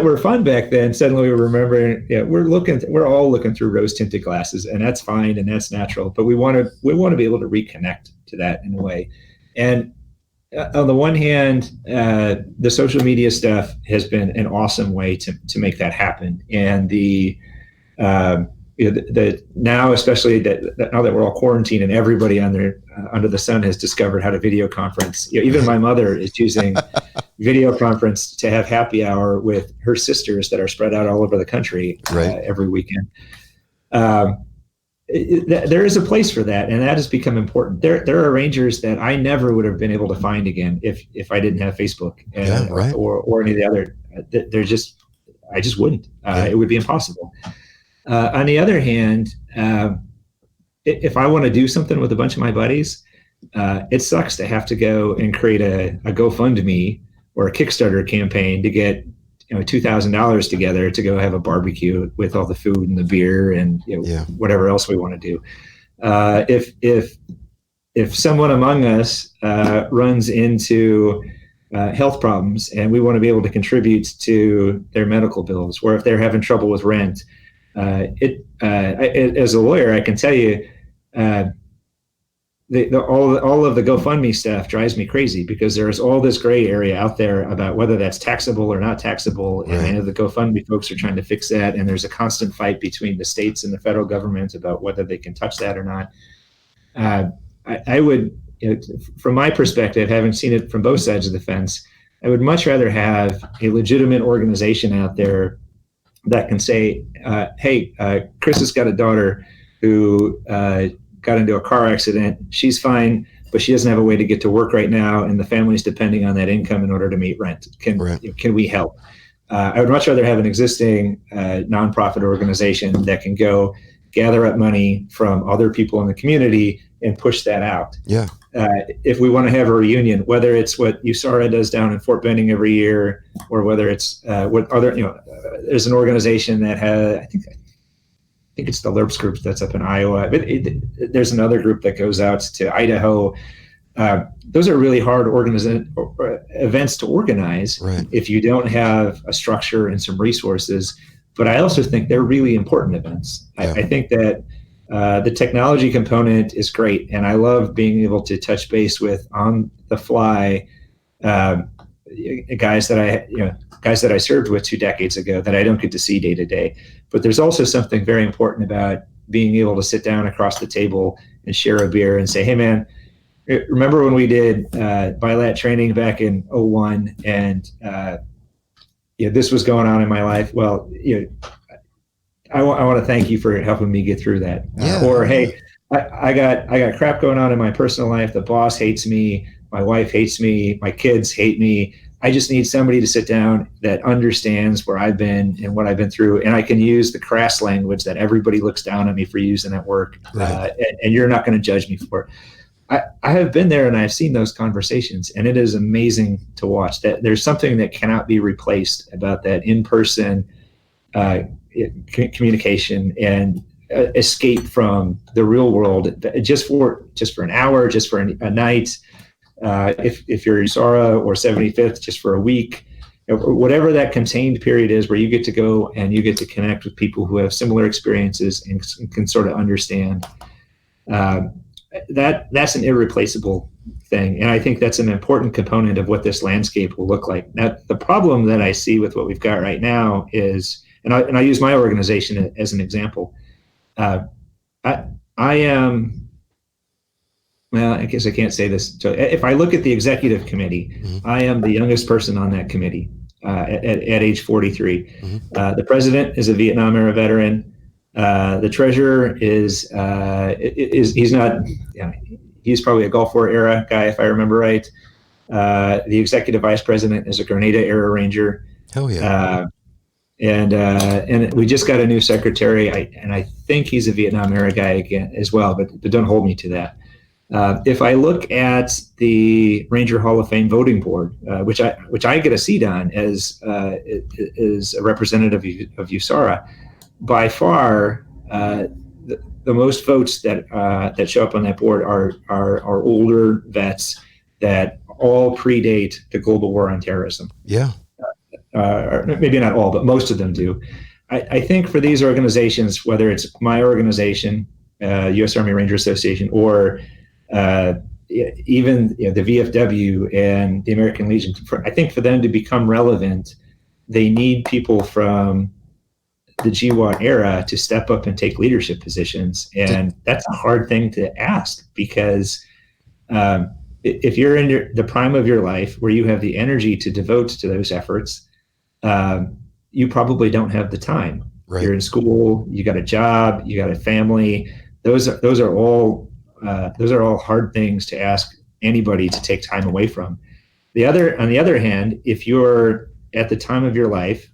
were fun back then, suddenly we're remembering. We're all looking through rose-tinted glasses, and that's fine and that's natural. But we want to be able to reconnect to that in a way. And on the one hand, the social media stuff has been an awesome way to make that happen. And now, especially that now that we're all quarantined and everybody under the sun has discovered how to video conference. Even my mother is using video conference to have happy hour with her sisters that are spread out all over the country every weekend. There is a place for that, and that has become important. There are Rangers that I never would have been able to find again if I didn't have Facebook or any of the other. I just wouldn't. It would be impossible. On the other hand, if I want to do something with a bunch of my buddies, it sucks to have to go and create a GoFundMe or a Kickstarter campaign to get $2,000 together to go have a barbecue with all the food and the beer and whatever else we want to do. If someone among us runs into health problems and we want to be able to contribute to their medical bills, or if they're having trouble with rent, as a lawyer, I can tell you, all of the GoFundMe stuff drives me crazy because there's all this gray area out there about whether that's taxable or not taxable. And I know the GoFundMe folks are trying to fix that. And there's a constant fight between the states and the federal government about whether they can touch that or not. I would, from my perspective, having seen it from both sides of the fence, I would much rather have a legitimate organization out there that can say, hey, Chris has got a daughter who got into a car accident. She's fine, but she doesn't have a way to get to work right now, and the family's depending on that income in order to meet rent. Can we help? I would much rather have an existing nonprofit organization that can go gather up money from other people in the community and push that out. Yeah. If we want to have a reunion, whether it's what USARA does down in Fort Benning every year, or whether it's what other, there's an organization that has, I think it's the LERPS group that's up in Iowa. But there's another group that goes out to Idaho. Those are really hard events to organize if you don't have a structure and some resources. But I also think they're really important events. I think that the technology component is great, and I love being able to touch base with on the fly guys that I served with 2 decades ago that I don't get to see day to day. But there's also something very important about being able to sit down across the table and share a beer and say, hey man, remember when we did BILAT training back in 2001 and this was going on in my life? Well, I want to thank you for helping me get through that. Hey, I got crap going on in my personal life. The boss hates me. My wife hates me. My kids hate me. I just need somebody to sit down that understands where I've been and what I've been through. And I can use the crass language that everybody looks down at me for using at work. And you're not going to judge me for it. I have been there and I've seen those conversations, and it is amazing to watch. That there's something that cannot be replaced about that in-person communication. And escape from the real world just for an hour, just for a night. If you're USARA or 75th, just for a week, whatever that contained period is, where you get to go and you get to connect with people who have similar experiences and can sort of understand. That's an irreplaceable thing, and I think that's an important component of what this landscape will look like. Now, the problem that I see with what we've got right now is, and I use my organization as an example. I am. Well, I guess I can't say this. So if I look at the executive committee, I am the youngest person on that committee at age 43. The president is a Vietnam era veteran. The treasurer is he's not. He's probably a Gulf War era guy, if I remember right. The executive vice president is a Grenada era Ranger. Hell yeah. And we just got a new secretary, and I think he's a Vietnam era guy again as well, but don't hold me to that. If I look at the Ranger Hall of Fame voting board, which I get a seat on as a representative of USARA, by far the most votes that show up on that board are older vets that all predate the global war on terrorism. Yeah. Maybe not all, but most of them do. I think for these organizations, whether it's my organization, U.S. Army Ranger Association, or even the VFW and the American Legion, I think for them to become relevant, they need people from the GWAT era to step up and take leadership positions. And that's a hard thing to ask, because if you're in the prime of your life where you have the energy to devote to those efforts, you probably don't have the time. Right. You're in school, you got a job, you got a family. Those are all hard things to ask anybody to take time away from. On the other hand, if you're at the time of your life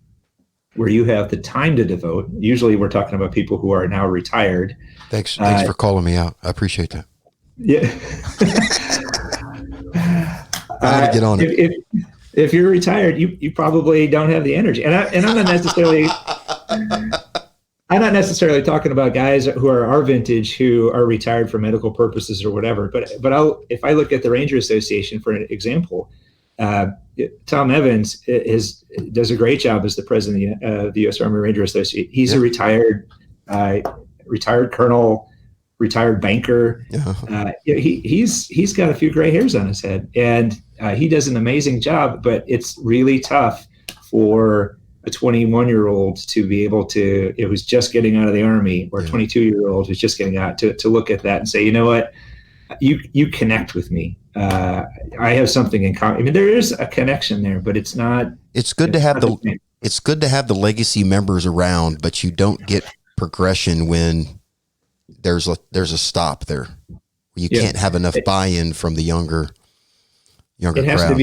where you have the time to devote, usually we're talking about people who are now retired. Thanks for calling me out. I appreciate that. Yeah. I gotta get on it. If you're retired, you probably don't have the energy. And I'm not necessarily talking about guys who are our vintage who are retired for medical purposes or whatever. But if I look at the Ranger Association, for an example, Tom Evans does a great job as the president of the U.S. Army Ranger Association. He's a retired colonel, retired banker. He's got a few gray hairs on his head, and he does an amazing job. But it's really tough for a 21-year-old to be able to, it was just getting out of the Army, or a 22-year-old who's just getting out, to look at that and say, you know what, you connect with me. I have something in common. I mean, there is a connection there, but it's not. It's good to have the legacy members around, but you don't get progression when there's a stop there. You can't have enough buy-in from the younger crowd.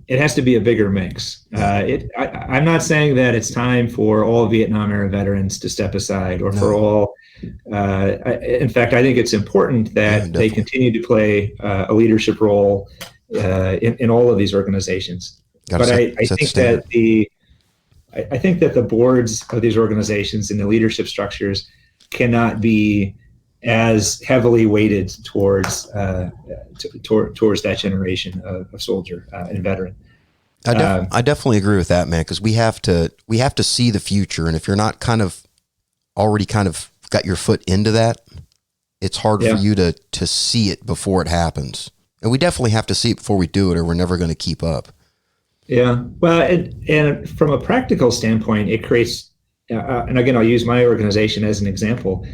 It has to be a bigger mix. I'm not saying that it's time for all Vietnam era veterans to step aside, or for all. In fact, I think it's important that they continue to play a leadership role in all of these organizations. I think that the boards of these organizations and the leadership structures cannot be as heavily weighted towards that generation of soldier and veteran. I definitely agree with that, man, because we have to see the future, and if you're not already got your foot into that, it's hard for you to see it before it happens. And we definitely have to see it before we do it, or we're never going to keep up. Yeah. Well, and from a practical standpoint, it creates, and again, I'll use my organization as an example.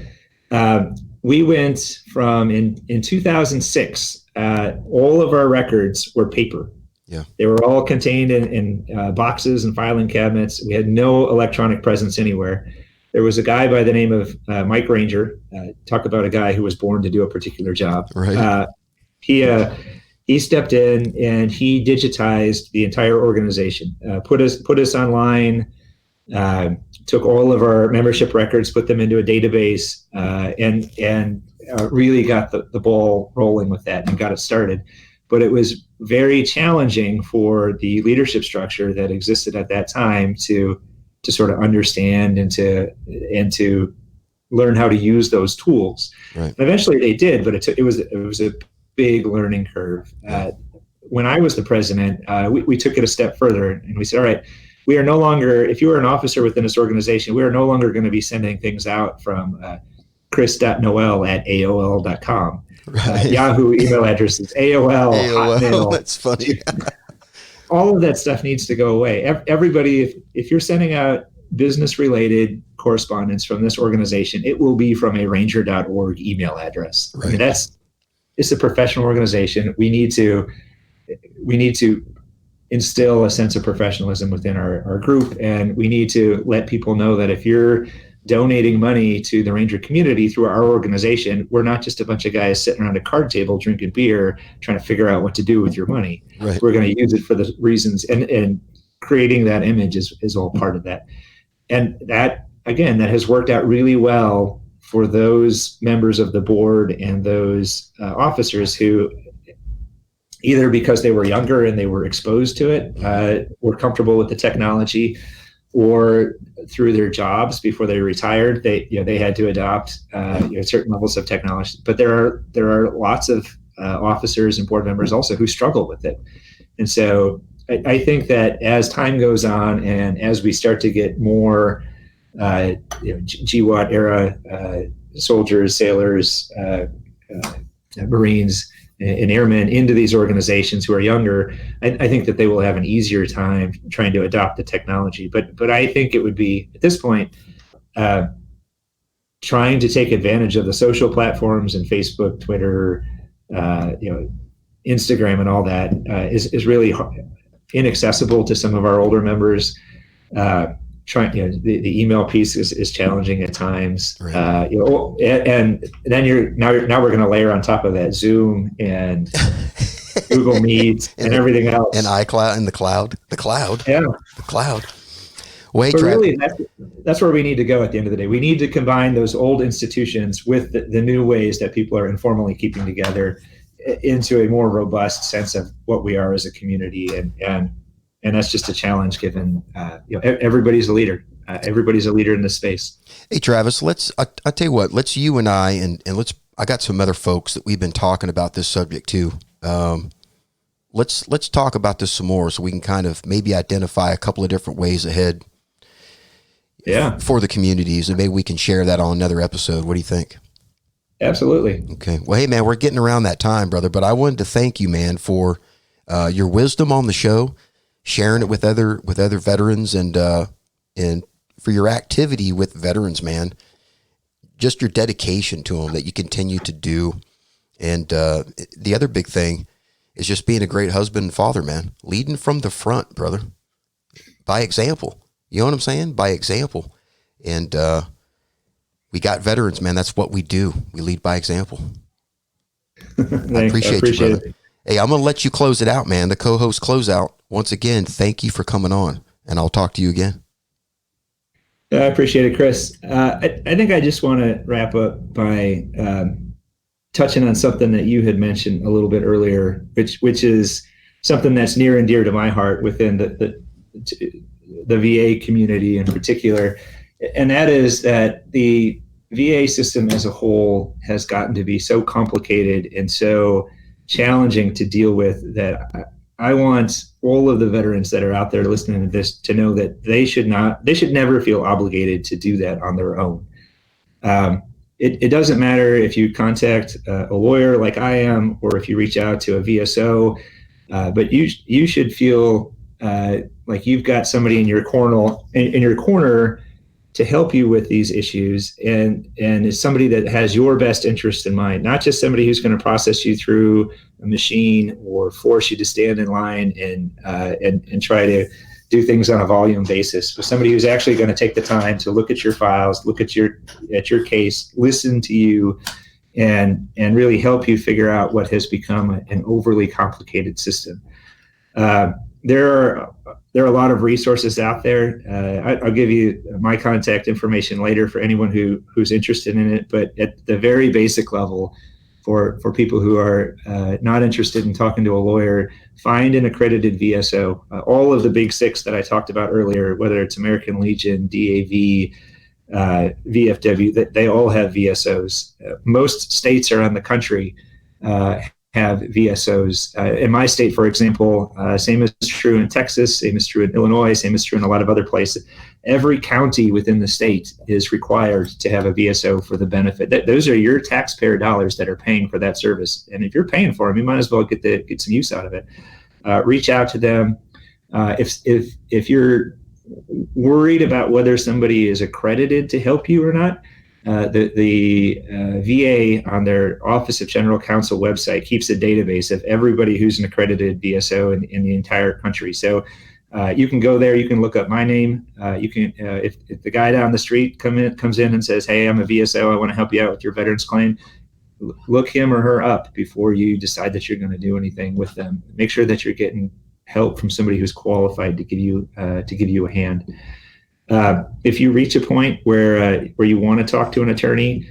We went from in 2006, all of our records were paper. Yeah. They were all contained in boxes and filing cabinets. We had no electronic presence anywhere. There was a guy by the name of Mike Ranger. Talk about a guy who was born to do a particular job. Right. He stepped in and he digitized the entire organization, put us online, took all of our membership records, put them into a database, and really got the ball rolling with that and got it started. But it was very challenging for the leadership structure that existed at that time to sort of understand and to learn how to use those tools. Right. And eventually they did, but it was a big learning curve. When I was the president, we took it a step further, and we said, all right, we are no longer, if you are an officer within this organization, we are no longer going to be sending things out from chris.noel@aol.com. Right. Yahoo email address is AOL, Hotmail. That's funny. All of that stuff needs to go away. Everybody, if you're sending out business-related correspondence from this organization, it will be from a ranger.org email address. Right. I mean, it's a professional organization. We need to instill a sense of professionalism within our group, and we need to let people know that if you're donating money to the Ranger community through our organization, we're not just a bunch of guys sitting around a card table drinking beer trying to figure out what to do with your money. Right. We're going to use it for the reasons, and creating that image is all part of that. And that, again, that has worked out really well for those members of the board and those officers who, either because they were younger and they were exposed to it, were comfortable with the technology, or through their jobs before they retired, they had to adopt certain levels of technology. But there are lots of officers and board members also who struggle with it. And so I think that as time goes on, and as we start to get more GWAT era soldiers, sailors, Marines, and airmen into these organizations who are younger, I think that they will have an easier time trying to adopt the technology. But I think it would be, at this point, trying to take advantage of the social platforms and Facebook, Twitter, Instagram, and all that is really inaccessible to some of our older members. The email piece is challenging at times. Right. And then now we're going to layer on top of that Zoom and Google Meet and everything else, and iCloud and the cloud. Yeah, the cloud. Wait, really, that's where we need to go at the end of the day. We need to combine those old institutions with the new ways that people are informally keeping together into a more robust sense of what we are as a community, and that's just a challenge given everybody's a leader. Everybody's a leader in this space. Hey, Travis, I'll tell you what, let's you and I I got some other folks that we've been talking about this subject too. Let's talk about this some more so we can kind of maybe identify a couple of different ways ahead. Yeah. For the communities, and maybe we can share that on another episode. What do you think? Absolutely. Okay. Well, hey man, we're getting around that time, brother, but I wanted to thank you, man, for your wisdom on the show, sharing it with other veterans, and for your activity with veterans, man. Just your dedication to them that you continue to do. And the other big thing is just being a great husband and father, man. Leading from the front, brother. By example. You know what I'm saying? By example. And we got veterans, man. That's what we do. We lead by example. I appreciate you, brother. It. Hey, I'm going to let you close it out, man. The co-host closeout. Once again, thank you for coming on, and I'll talk to you again. I appreciate it, Chris. I think I just want to wrap up by touching on something that you had mentioned a little bit earlier, which is something that's near and dear to my heart within the VA community in particular. And that is that the VA system as a whole has gotten to be so complicated and so challenging to deal with that I want all of the veterans that are out there listening to this to know that they should never feel obligated to do that on their own. It doesn't matter if you contact a lawyer like I am, or if you reach out to a VSO, but you should feel like you've got somebody in your corner to help you with these issues, and is somebody that has your best interest in mind, not just somebody who's going to process you through a machine or force you to stand in line and try to do things on a volume basis, but somebody who's actually going to take the time to look at your files, look at your case, listen to you, and really help you figure out what has become an overly complicated system. There are a lot of resources out there. I'll give you my contact information later for anyone who's interested in it. But at the very basic level, for people who are not interested in talking to a lawyer, find an accredited VSO. All of the big six that I talked about earlier, whether it's American Legion, DAV, VFW, that they all have VSOs. Most states around the country have VSOs. In my state, for example, same is true in Texas, same is true in Illinois, same is true in a lot of other places. Every county within the state is required to have a VSO for the benefit. Those are your taxpayer dollars that are paying for that service. And if you're paying for them, you might as well get some use out of it. Reach out to them. If you're worried about whether somebody is accredited to help you or not, the VA on their Office of General Counsel website keeps a database of everybody who's an accredited VSO in the entire country. So you can go there, you can look up my name. You can, if the guy down the street comes in and says, "Hey, I'm a VSO, I want to help you out with your veterans claim," look him or her up before you decide that you're going to do anything with them. Make sure that you're getting help from somebody who's qualified to give you a hand. If you reach a point where you want to talk to an attorney,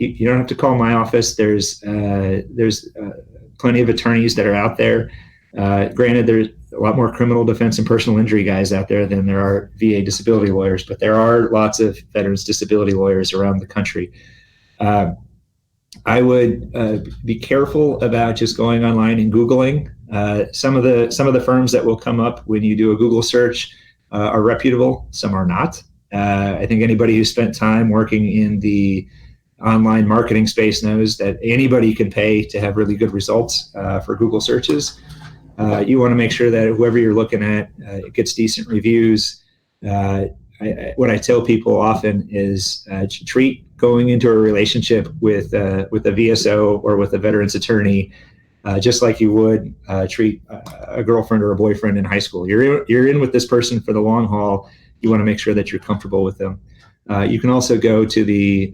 you don't have to call my office. There's plenty of attorneys that are out there. Granted, there's a lot more criminal defense and personal injury guys out there than there are VA disability lawyers, but there are lots of veterans disability lawyers around the country. I would be careful about just going online and Googling. Some of the firms that will come up when you do a Google search are reputable. Some are not. I think anybody who spent time working in the online marketing space knows that anybody can pay to have really good results for Google searches. You want to make sure that whoever you're looking at gets decent reviews. What I tell people often is treat going into a relationship with a VSO or with a veterans attorney just like you would treat a girlfriend or a boyfriend in high school. You're in with this person for the long haul. You want to make sure that you're comfortable with them. You can also go to the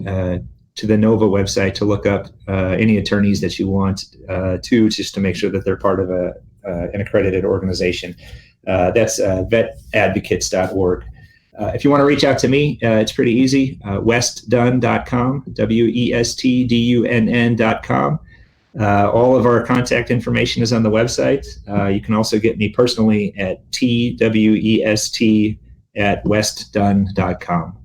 NOVA website to look up any attorneys that you want just to make sure that they're part of an accredited organization. That's vetadvocates.org. If you want to reach out to me, it's pretty easy. westdunn.com, westdunn.com. All of our contact information is on the website. You can also get me personally at twest@westdunn.com.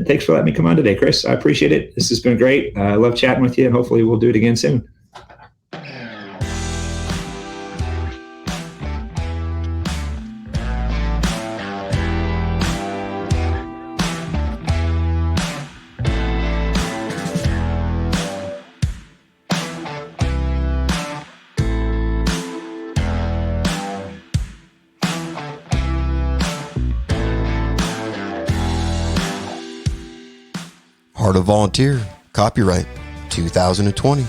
Thanks for letting me come on today, Chris. I appreciate it. This has been great. I love chatting with you, and hopefully we'll do it again soon. Heart of Volunteer, copyright 2020.